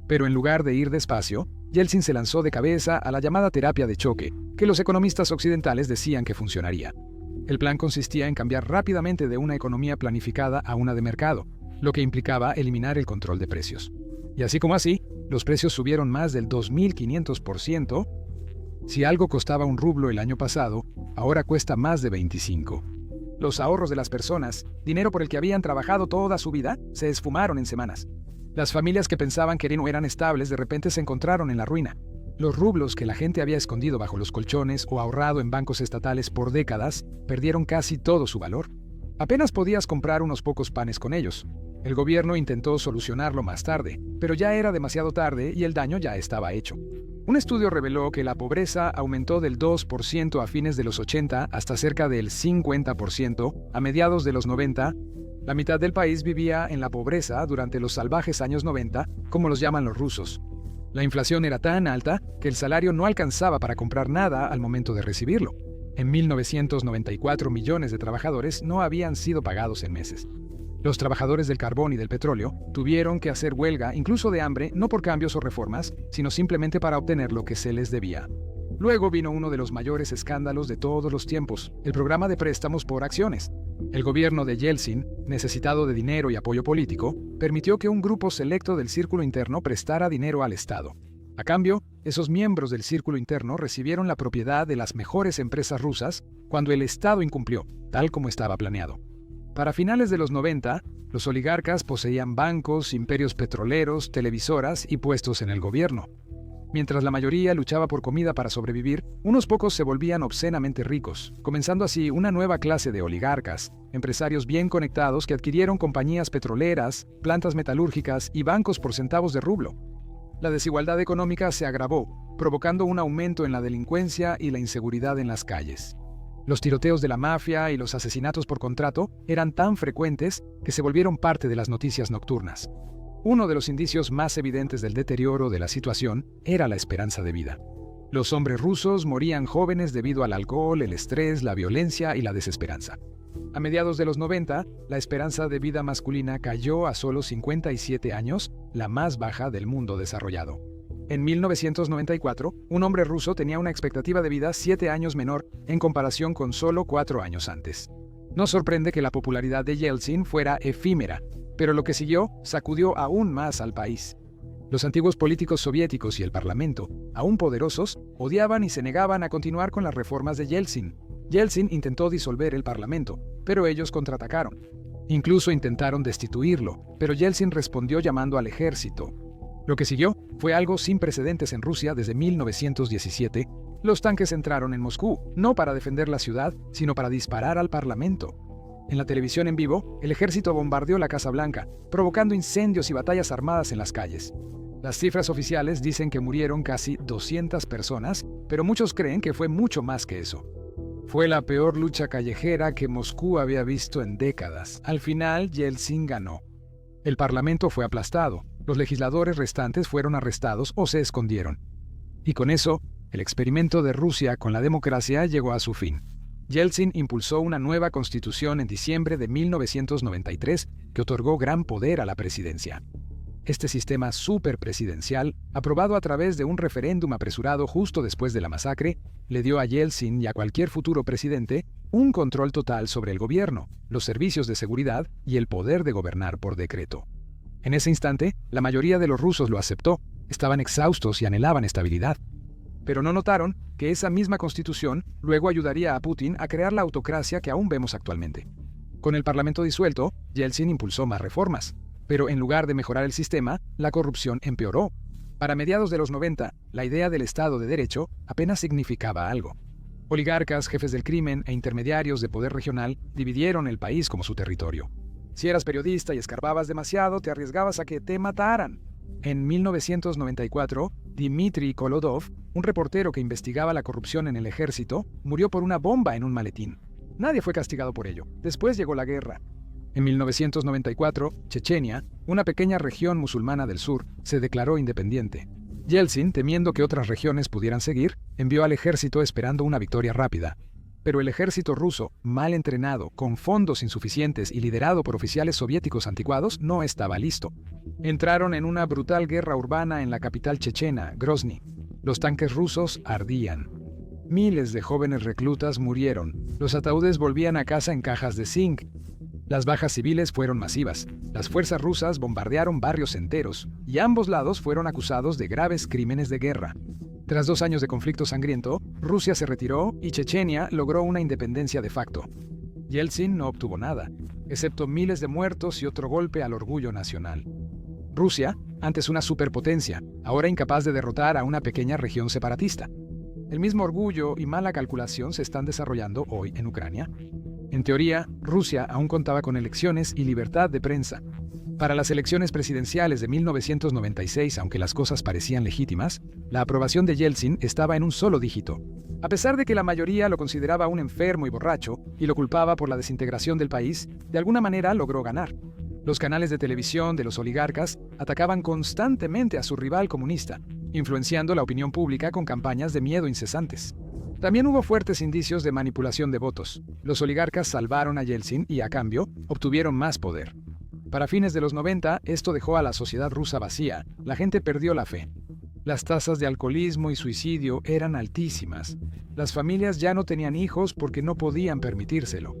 Pero en lugar de ir despacio, Yeltsin se lanzó de cabeza a la llamada terapia de choque, que los economistas occidentales decían que funcionaría. El plan consistía en cambiar rápidamente de una economía planificada a una de mercado, lo que implicaba eliminar el control de precios. Y así como así, los precios subieron más del 2.500%. Si algo costaba un rublo el año pasado, ahora cuesta más de 25. Los ahorros de las personas, dinero por el que habían trabajado toda su vida, se esfumaron en semanas. Las familias que pensaban que no eran estables de repente se encontraron en la ruina. Los rublos que la gente había escondido bajo los colchones o ahorrado en bancos estatales por décadas perdieron casi todo su valor. Apenas podías comprar unos pocos panes con ellos. El gobierno intentó solucionarlo más tarde, pero ya era demasiado tarde y el daño ya estaba hecho. Un estudio reveló que la pobreza aumentó del 2% a fines de los 80 hasta cerca del 50% a mediados de los 90. La mitad del país vivía en la pobreza durante los salvajes años 90, como los llaman los rusos. La inflación era tan alta que el salario no alcanzaba para comprar nada al momento de recibirlo. En 1994 millones de trabajadores no habían sido pagados en meses. Los trabajadores del carbón y del petróleo tuvieron que hacer huelga, incluso de hambre, no por cambios o reformas, sino simplemente para obtener lo que se les debía. Luego vino uno de los mayores escándalos de todos los tiempos, el programa de préstamos por acciones. El gobierno de Yeltsin, necesitado de dinero y apoyo político, permitió que un grupo selecto del círculo interno prestara dinero al Estado. A cambio, esos miembros del círculo interno recibieron la propiedad de las mejores empresas rusas cuando el Estado incumplió, tal como estaba planeado. Para finales de los 90, los oligarcas poseían bancos, imperios petroleros, televisoras y puestos en el gobierno. Mientras la mayoría luchaba por comida para sobrevivir, unos pocos se volvían obscenamente ricos, comenzando así una nueva clase de oligarcas, empresarios bien conectados que adquirieron compañías petroleras, plantas metalúrgicas y bancos por centavos de rublo. La desigualdad económica se agravó, provocando un aumento en la delincuencia y la inseguridad en las calles. Los tiroteos de la mafia y los asesinatos por contrato eran tan frecuentes que se volvieron parte de las noticias nocturnas. Uno de los indicios más evidentes del deterioro de la situación era la esperanza de vida. Los hombres rusos morían jóvenes debido al alcohol, el estrés, la violencia y la desesperanza. A mediados de los 90, la esperanza de vida masculina cayó a solo 57 años, la más baja del mundo desarrollado. En 1994, un hombre ruso tenía una expectativa de vida 7 años menor en comparación con solo 4 años antes. No sorprende que la popularidad de Yeltsin fuera efímera, pero lo que siguió sacudió aún más al país. Los antiguos políticos soviéticos y el parlamento, aún poderosos, odiaban y se negaban a continuar con las reformas de Yeltsin. Yeltsin intentó disolver el parlamento, pero ellos contraatacaron. Incluso intentaron destituirlo, pero Yeltsin respondió llamando al ejército. Lo que siguió fue algo sin precedentes en Rusia desde 1917. Los tanques entraron en Moscú, no para defender la ciudad, sino para disparar al parlamento. En la televisión en vivo, el ejército bombardeó la Casa Blanca, provocando incendios y batallas armadas en las calles. Las cifras oficiales dicen que murieron casi 200 personas, pero muchos creen que fue mucho más que eso. Fue la peor lucha callejera que Moscú había visto en décadas. Al final, Yeltsin ganó. El parlamento fue aplastado, los legisladores restantes fueron arrestados o se escondieron. Y con eso, el experimento de Rusia con la democracia llegó a su fin. Yeltsin impulsó una nueva constitución en diciembre de 1993 que otorgó gran poder a la presidencia. Este sistema superpresidencial, aprobado a través de un referéndum apresurado justo después de la masacre, le dio a Yeltsin y a cualquier futuro presidente un control total sobre el gobierno, los servicios de seguridad y el poder de gobernar por decreto. En ese instante, la mayoría de los rusos lo aceptó, estaban exhaustos y anhelaban estabilidad. Pero no notaron que esa misma constitución luego ayudaría a Putin a crear la autocracia que aún vemos actualmente. Con el parlamento disuelto, Yeltsin impulsó más reformas. Pero en lugar de mejorar el sistema, la corrupción empeoró. Para mediados de los 90, la idea del Estado de Derecho apenas significaba algo. Oligarcas, jefes del crimen e intermediarios de poder regional dividieron el país como su territorio. Si eras periodista y escarbabas demasiado, te arriesgabas a que te mataran. En 1994, Dmitry Kolodov, un reportero que investigaba la corrupción en el ejército, murió por una bomba en un maletín. Nadie fue castigado por ello. Después llegó la guerra. En 1994, Chechenia, una pequeña región musulmana del sur, se declaró independiente. Yeltsin, temiendo que otras regiones pudieran seguir, envió al ejército esperando una victoria rápida. Pero el ejército ruso, mal entrenado, con fondos insuficientes y liderado por oficiales soviéticos anticuados, no estaba listo. Entraron en una brutal guerra urbana en la capital chechena, Grozny. Los tanques rusos ardían. Miles de jóvenes reclutas murieron. Los ataúdes volvían a casa en cajas de zinc. Las bajas civiles fueron masivas. Las fuerzas rusas bombardearon barrios enteros, y ambos lados fueron acusados de graves crímenes de guerra. Tras 2 años de conflicto sangriento, Rusia se retiró y Chechenia logró una independencia de facto. Yeltsin no obtuvo nada, excepto miles de muertos y otro golpe al orgullo nacional. Rusia, antes una superpotencia, ahora incapaz de derrotar a una pequeña región separatista. El mismo orgullo y mala calculación se están desarrollando hoy en Ucrania. En teoría, Rusia aún contaba con elecciones y libertad de prensa. Para las elecciones presidenciales de 1996, aunque las cosas parecían legítimas, la aprobación de Yeltsin estaba en un solo dígito. A pesar de que la mayoría lo consideraba un enfermo y borracho y lo culpaba por la desintegración del país, de alguna manera logró ganar. Los canales de televisión de los oligarcas atacaban constantemente a su rival comunista, influenciando la opinión pública con campañas de miedo incesantes. También hubo fuertes indicios de manipulación de votos. Los oligarcas salvaron a Yeltsin y, a cambio, obtuvieron más poder. Para fines de los 90, esto dejó a la sociedad rusa vacía. La gente perdió la fe. Las tasas de alcoholismo y suicidio eran altísimas. Las familias ya no tenían hijos porque no podían permitírselo.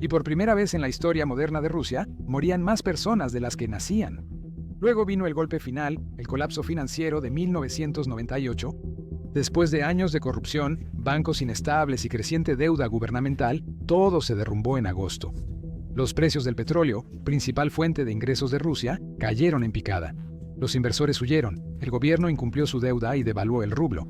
Y por primera vez en la historia moderna de Rusia, morían más personas de las que nacían. Luego vino el golpe final, el colapso financiero de 1998. Después de años de corrupción, bancos inestables y creciente deuda gubernamental, todo se derrumbó en agosto. Los precios del petróleo, principal fuente de ingresos de Rusia, cayeron en picada. Los inversores huyeron, el gobierno incumplió su deuda y devaluó el rublo.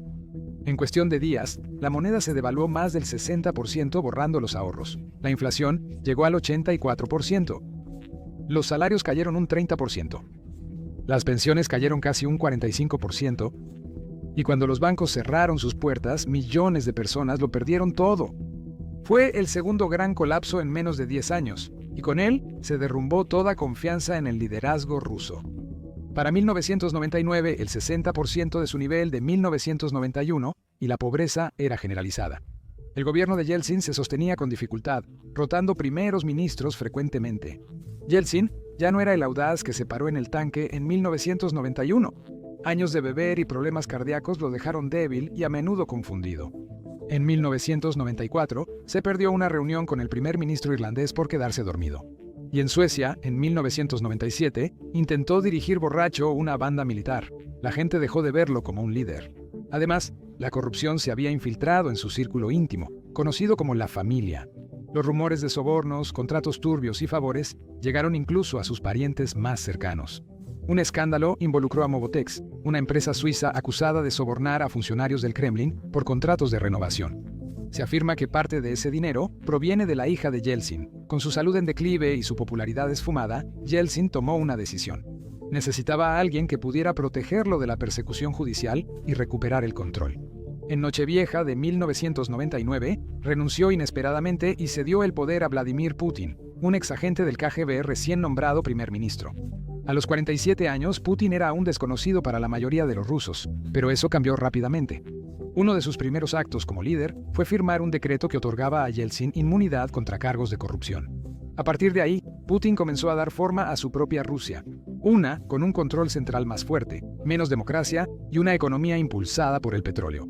En cuestión de días, la moneda se devaluó más del 60% borrando los ahorros. La inflación llegó al 84%. Los salarios cayeron un 30%. Las pensiones cayeron casi un 45%. Y cuando los bancos cerraron sus puertas, millones de personas lo perdieron todo. Fue el segundo gran colapso en menos de 10 años, y con él se derrumbó toda confianza en el liderazgo ruso. Para 1999, el 60% de su nivel de 1991, y la pobreza era generalizada. El gobierno de Yeltsin se sostenía con dificultad, rotando primeros ministros frecuentemente. Yeltsin ya no era el audaz que se paró en el tanque en 1991. Años de beber y problemas cardíacos lo dejaron débil y a menudo confundido. En 1994, se perdió una reunión con el primer ministro irlandés por quedarse dormido. Y en Suecia, en 1997, intentó dirigir borracho una banda militar. La gente dejó de verlo como un líder. Además, la corrupción se había infiltrado en su círculo íntimo, conocido como la familia. Los rumores de sobornos, contratos turbios y favores llegaron incluso a sus parientes más cercanos. Un escándalo involucró a Mobotex, una empresa suiza acusada de sobornar a funcionarios del Kremlin por contratos de renovación. Se afirma que parte de ese dinero proviene de la hija de Yeltsin. Con su salud en declive y su popularidad esfumada, Yeltsin tomó una decisión. Necesitaba a alguien que pudiera protegerlo de la persecución judicial y recuperar el control. En Nochevieja de 1999, renunció inesperadamente y cedió el poder a Vladimir Putin, un exagente del KGB recién nombrado primer ministro. A los 47 años, Putin era aún desconocido para la mayoría de los rusos, pero eso cambió rápidamente. Uno de sus primeros actos como líder fue firmar un decreto que otorgaba a Yeltsin inmunidad contra cargos de corrupción. A partir de ahí, Putin comenzó a dar forma a su propia Rusia, una con un control central más fuerte, menos democracia y una economía impulsada por el petróleo.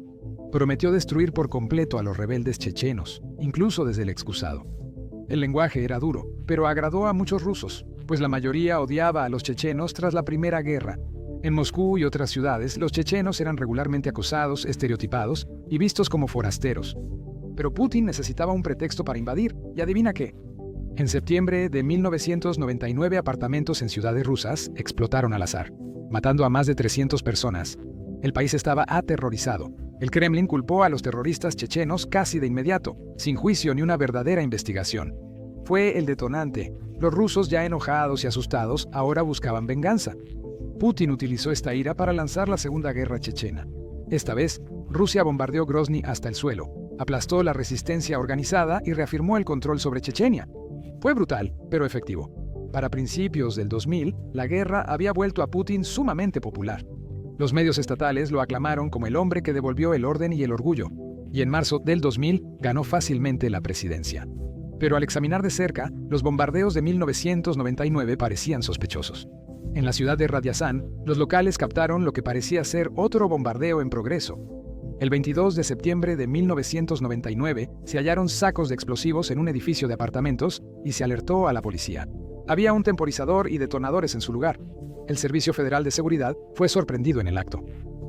Prometió destruir por completo a los rebeldes chechenos, incluso desde el excusado. El lenguaje era duro, pero agradó a muchos rusos, pues la mayoría odiaba a los chechenos tras la Primera Guerra. En Moscú y otras ciudades, los chechenos eran regularmente acosados, estereotipados y vistos como forasteros. Pero Putin necesitaba un pretexto para invadir, y adivina qué. En septiembre de 1999, apartamentos en ciudades rusas explotaron al azar, matando a más de 300 personas. El país estaba aterrorizado. El Kremlin culpó a los terroristas chechenos casi de inmediato, sin juicio ni una verdadera investigación. Fue el detonante. Los rusos, ya enojados y asustados, ahora buscaban venganza. Putin utilizó esta ira para lanzar la Segunda Guerra Chechena. Esta vez, Rusia bombardeó Grozny hasta el suelo, aplastó la resistencia organizada y reafirmó el control sobre Chechenia. Fue brutal, pero efectivo. Para principios del 2000, la guerra había vuelto a Putin sumamente popular. Los medios estatales lo aclamaron como el hombre que devolvió el orden y el orgullo, y en marzo del 2000 ganó fácilmente la presidencia. Pero al examinar de cerca, los bombardeos de 1999 parecían sospechosos. En la ciudad de Ryazan, los locales captaron lo que parecía ser otro bombardeo en progreso. El 22 de septiembre de 1999 se hallaron sacos de explosivos en un edificio de apartamentos y se alertó a la policía. Había un temporizador y detonadores en su lugar. El Servicio Federal de Seguridad fue sorprendido en el acto.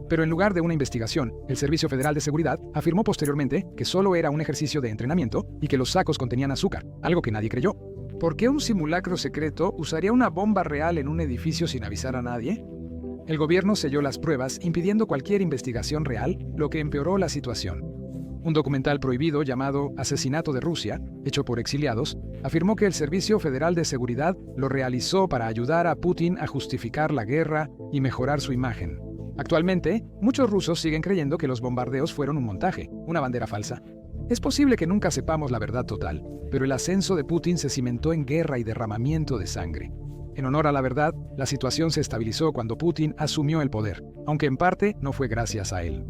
Pero en lugar de una investigación, el Servicio Federal de Seguridad afirmó posteriormente que solo era un ejercicio de entrenamiento y que los sacos contenían azúcar, algo que nadie creyó. ¿Por qué un simulacro secreto usaría una bomba real en un edificio sin avisar a nadie? El gobierno selló las pruebas, impidiendo cualquier investigación real, lo que empeoró la situación. Un documental prohibido llamado Asesinato de Rusia, hecho por exiliados, afirmó que el Servicio Federal de Seguridad lo realizó para ayudar a Putin a justificar la guerra y mejorar su imagen. Actualmente, muchos rusos siguen creyendo que los bombardeos fueron un montaje, una bandera falsa. Es posible que nunca sepamos la verdad total, pero el ascenso de Putin se cimentó en guerra y derramamiento de sangre. En honor a la verdad, la situación se estabilizó cuando Putin asumió el poder, aunque en parte no fue gracias a él.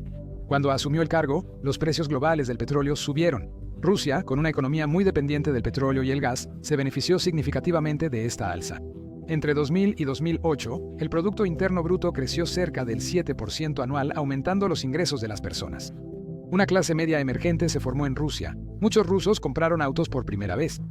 Cuando asumió el cargo, los precios globales del petróleo subieron. Rusia, con una economía muy dependiente del petróleo y el gas, se benefició significativamente de esta alza. Entre 2000 y 2008, el Producto Interno Bruto creció cerca del 7% anual, aumentando los ingresos de las personas. Una clase media emergente se formó en Rusia. Muchos rusos compraron autos por primera vez.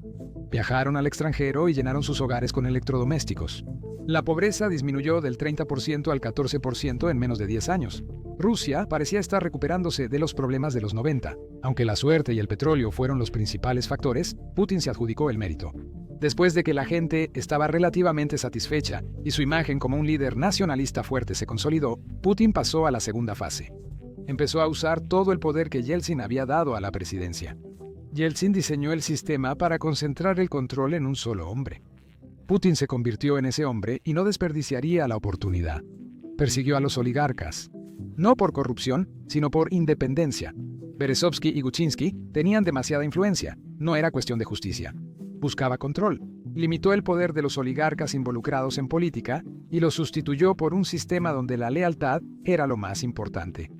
Viajaron al extranjero y llenaron sus hogares con electrodomésticos. La pobreza disminuyó del 30% al 14% en menos de 10 años. Rusia parecía estar recuperándose de los problemas de los 90. Aunque la suerte y el petróleo fueron los principales factores, Putin se adjudicó el mérito. Después de que la gente estaba relativamente satisfecha y su imagen como un líder nacionalista fuerte se consolidó, Putin pasó a la segunda fase. Empezó a usar todo el poder que Yeltsin había dado a la presidencia. Yeltsin diseñó el sistema para concentrar el control en un solo hombre. Putin se convirtió en ese hombre y no desperdiciaría la oportunidad. Persiguió a los oligarcas, no por corrupción, sino por independencia. Berezovsky y Guchinsky tenían demasiada influencia, no era cuestión de justicia. Buscaba control, limitó el poder de los oligarcas involucrados en política y lo sustituyó por un sistema donde la lealtad era lo más importante.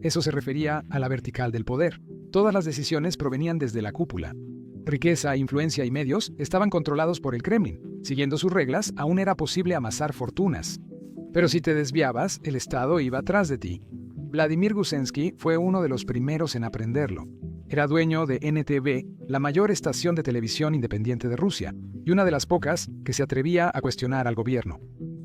Eso se refería a la vertical del poder. Todas las decisiones provenían desde la cúpula. Riqueza, influencia y medios estaban controlados por el Kremlin. Siguiendo sus reglas, aún era posible amasar fortunas. Pero si te desviabas, el Estado iba atrás de ti. Vladimir Gusensky fue uno de los primeros en aprenderlo. Era dueño de NTV, la mayor estación de televisión independiente de Rusia, y una de las pocas que se atrevía a cuestionar al gobierno.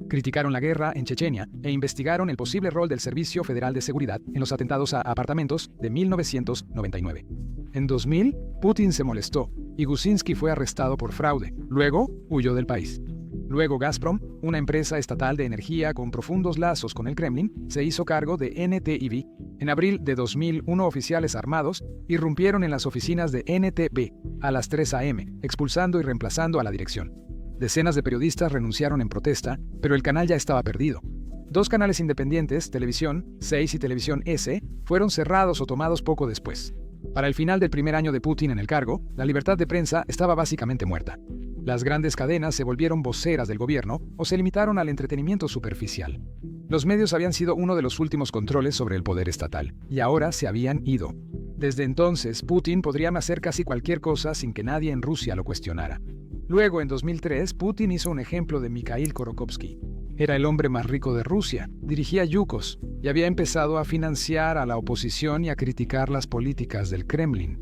Criticaron la guerra en Chechenia e investigaron el posible rol del Servicio Federal de Seguridad en los atentados a apartamentos de 1999. En 2000, Putin se molestó y Gusinsky fue arrestado por fraude. Luego, huyó del país. Luego Gazprom, una empresa estatal de energía con profundos lazos con el Kremlin, se hizo cargo de NTIV. En abril de 2001, oficiales armados irrumpieron en las oficinas de NTV a las 3 a.m., expulsando y reemplazando a la dirección. Decenas de periodistas renunciaron en protesta, pero el canal ya estaba perdido. 2 canales independientes, Televisión 6 y Televisión S, fueron cerrados o tomados poco después. Para el final del primer año de Putin en el cargo, la libertad de prensa estaba básicamente muerta. Las grandes cadenas se volvieron voceras del gobierno o se limitaron al entretenimiento superficial. Los medios habían sido uno de los últimos controles sobre el poder estatal, y ahora se habían ido. Desde entonces, Putin podría hacer casi cualquier cosa sin que nadie en Rusia lo cuestionara. Luego, en 2003, Putin hizo un ejemplo de Mikhail Khodorkovsky. Era el hombre más rico de Rusia, dirigía Yukos y había empezado a financiar a la oposición y a criticar las políticas del Kremlin.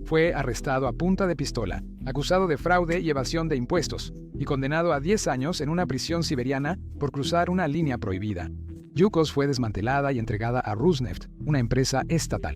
Fue arrestado a punta de pistola, acusado de fraude y evasión de impuestos, y condenado a 10 años en una prisión siberiana por cruzar una línea prohibida. Yukos fue desmantelada y entregada a Rosneft, una empresa estatal.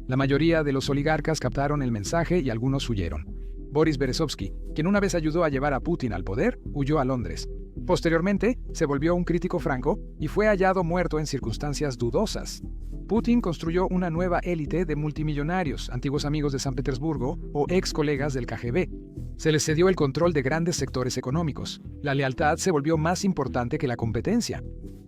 La mayoría de los oligarcas captaron el mensaje y algunos huyeron. Boris Berezovsky, quien una vez ayudó a llevar a Putin al poder, huyó a Londres. Posteriormente, se volvió un crítico franco y fue hallado muerto en circunstancias dudosas. Putin construyó una nueva élite de multimillonarios, antiguos amigos de San Petersburgo o ex colegas del KGB. Se les cedió el control de grandes sectores económicos. La lealtad se volvió más importante que la competencia.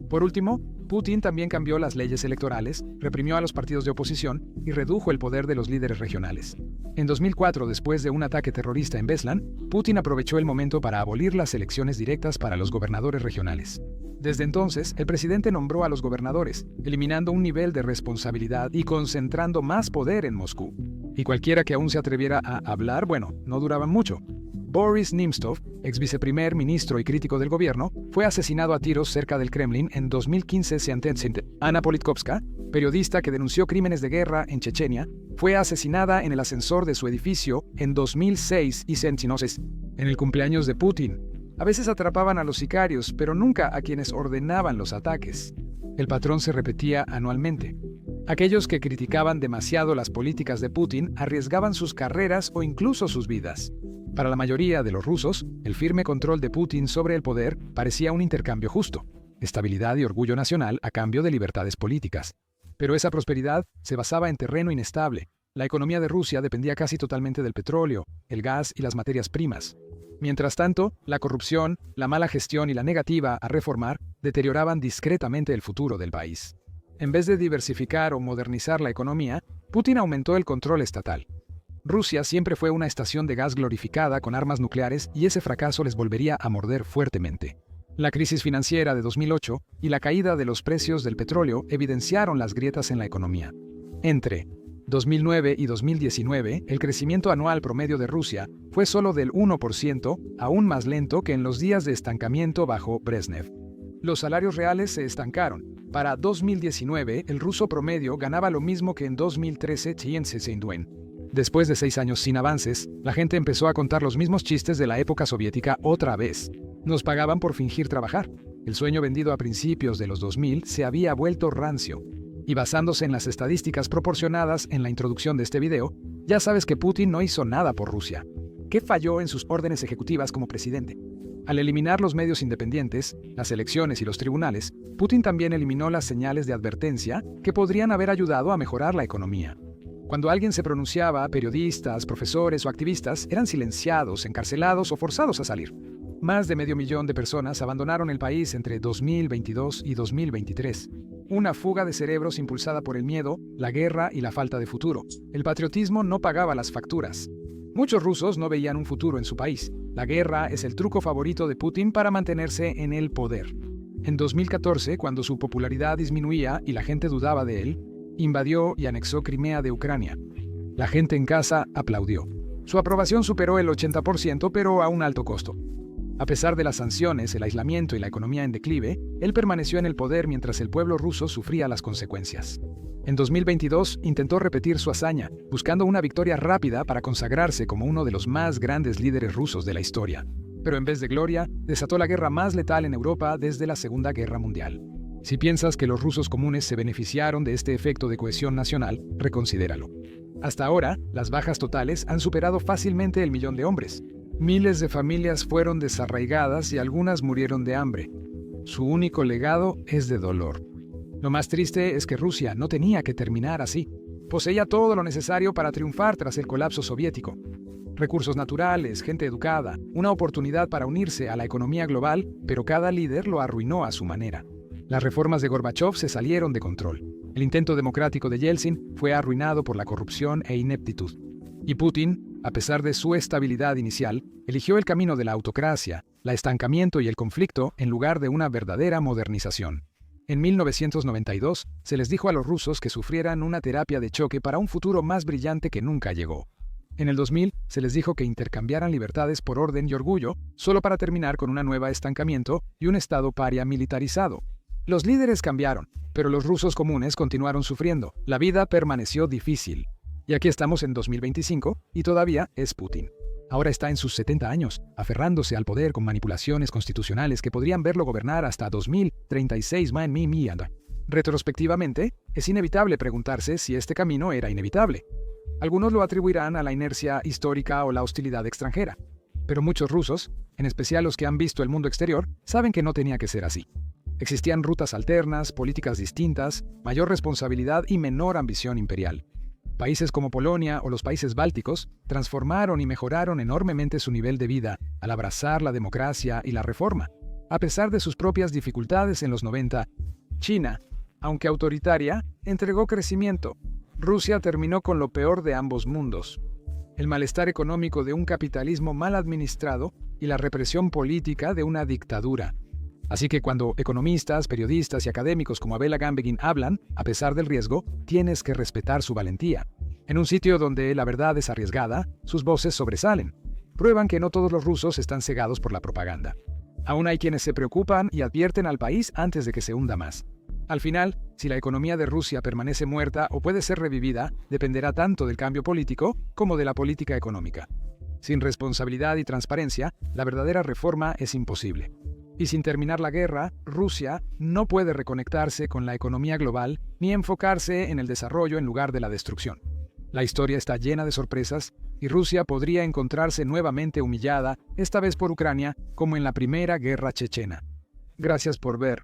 Por último, Putin también cambió las leyes electorales, reprimió a los partidos de oposición y redujo el poder de los líderes regionales. En 2004, después de un ataque terrorista en Beslan, Putin aprovechó el momento para abolir las elecciones directas para los gobernadores regionales. Desde entonces, el presidente nombró a los gobernadores, eliminando un nivel de responsabilidad y concentrando más poder en Moscú. Y cualquiera que aún se atreviera a hablar, no duraban mucho. Boris Nemtsov, ex viceprimer ministro y crítico del gobierno, fue asesinado a tiros cerca del Kremlin en 2015. Anna Politkovskaya, periodista que denunció crímenes de guerra en Chechenia, fue asesinada en el ascensor de su edificio en 2006 y en el cumpleaños de Putin. A veces atrapaban a los sicarios, pero nunca a quienes ordenaban los ataques. El patrón se repetía anualmente. Aquellos que criticaban demasiado las políticas de Putin arriesgaban sus carreras o incluso sus vidas. Para la mayoría de los rusos, el firme control de Putin sobre el poder parecía un intercambio justo, estabilidad y orgullo nacional a cambio de libertades políticas. Pero esa prosperidad se basaba en terreno inestable. La economía de Rusia dependía casi totalmente del petróleo, el gas y las materias primas. Mientras tanto, la corrupción, la mala gestión y la negativa a reformar deterioraban discretamente el futuro del país. En vez de diversificar o modernizar la economía, Putin aumentó el control estatal. Rusia siempre fue una estación de gas glorificada con armas nucleares y ese fracaso les volvería a morder fuertemente. La crisis financiera de 2008 y la caída de los precios del petróleo evidenciaron las grietas en la economía. Entre 2009 y 2019, el crecimiento anual promedio de Rusia fue solo del 1%, aún más lento que en los días de estancamiento bajo Brezhnev. Los salarios reales se estancaron. Para 2019, el ruso promedio ganaba lo mismo que en 2013. Después de 6 años sin avances, la gente empezó a contar los mismos chistes de la época soviética otra vez. Nos pagaban por fingir trabajar. El sueño vendido a principios de los 2000 se había vuelto rancio. Y basándose en las estadísticas proporcionadas en la introducción de este video, ya sabes que Putin no hizo nada por Rusia. ¿Qué falló en sus órdenes ejecutivas como presidente? Al eliminar los medios independientes, las elecciones y los tribunales, Putin también eliminó las señales de advertencia que podrían haber ayudado a mejorar la economía. Cuando alguien se pronunciaba, periodistas, profesores o activistas eran silenciados, encarcelados o forzados a salir. Más de 500.000 de personas abandonaron el país entre 2022 y 2023. Una fuga de cerebros impulsada por el miedo, la guerra y la falta de futuro. El patriotismo no pagaba las facturas. Muchos rusos no veían un futuro en su país. La guerra es el truco favorito de Putin para mantenerse en el poder. En 2014, cuando su popularidad disminuía y la gente dudaba de él, invadió y anexó Crimea de Ucrania. La gente en casa aplaudió. Su aprobación superó el 80%, pero a un alto costo. A pesar de las sanciones, el aislamiento y la economía en declive, él permaneció en el poder mientras el pueblo ruso sufría las consecuencias. En 2022 intentó repetir su hazaña, buscando una victoria rápida para consagrarse como uno de los más grandes líderes rusos de la historia. Pero en vez de gloria, desató la guerra más letal en Europa desde la Segunda Guerra Mundial. Si piensas que los rusos comunes se beneficiaron de este efecto de cohesión nacional, reconsidéralo. Hasta ahora, las bajas totales han superado fácilmente el 1.000.000 de hombres. Miles de familias fueron desarraigadas y algunas murieron de hambre. Su único legado es de dolor. Lo más triste es que Rusia no tenía que terminar así. Poseía todo lo necesario para triunfar tras el colapso soviético. Recursos naturales, gente educada, una oportunidad para unirse a la economía global, pero cada líder lo arruinó a su manera. Las reformas de Gorbachov se salieron de control. El intento democrático de Yeltsin fue arruinado por la corrupción e ineptitud. Y Putin, a pesar de su estabilidad inicial, eligió el camino de la autocracia, el estancamiento y el conflicto en lugar de una verdadera modernización. En 1992, se les dijo a los rusos que sufrieran una terapia de choque para un futuro más brillante que nunca llegó. En el 2000, se les dijo que intercambiaran libertades por orden y orgullo, solo para terminar con una nueva estancamiento y un estado paria militarizado. Los líderes cambiaron, pero los rusos comunes continuaron sufriendo. La vida permaneció difícil. Y aquí estamos en 2025 y todavía es Putin. Ahora está en sus 70 años, aferrándose al poder con manipulaciones constitucionales que podrían verlo gobernar hasta 2036. Retrospectivamente, es inevitable preguntarse si este camino era inevitable. Algunos lo atribuirán a la inercia histórica o la hostilidad extranjera. Pero muchos rusos, en especial los que han visto el mundo exterior, saben que no tenía que ser así. Existían rutas alternas, políticas distintas, mayor responsabilidad y menor ambición imperial. Países como Polonia o los países bálticos transformaron y mejoraron enormemente su nivel de vida al abrazar la democracia y la reforma. A pesar de sus propias dificultades en los 90, China, aunque autoritaria, entregó crecimiento. Rusia terminó con lo peor de ambos mundos: el malestar económico de un capitalismo mal administrado y la represión política de una dictadura. Así que cuando economistas, periodistas y académicos como Abel Agamben hablan, a pesar del riesgo, tienes que respetar su valentía. En un sitio donde la verdad es arriesgada, sus voces sobresalen. Prueban que no todos los rusos están cegados por la propaganda. Aún hay quienes se preocupan y advierten al país antes de que se hunda más. Al final, si la economía de Rusia permanece muerta o puede ser revivida, dependerá tanto del cambio político como de la política económica. Sin responsabilidad y transparencia, la verdadera reforma es imposible. Y sin terminar la guerra, Rusia no puede reconectarse con la economía global ni enfocarse en el desarrollo en lugar de la destrucción. La historia está llena de sorpresas y Rusia podría encontrarse nuevamente humillada, esta vez por Ucrania, como en la Primera Guerra Chechena. Gracias por ver.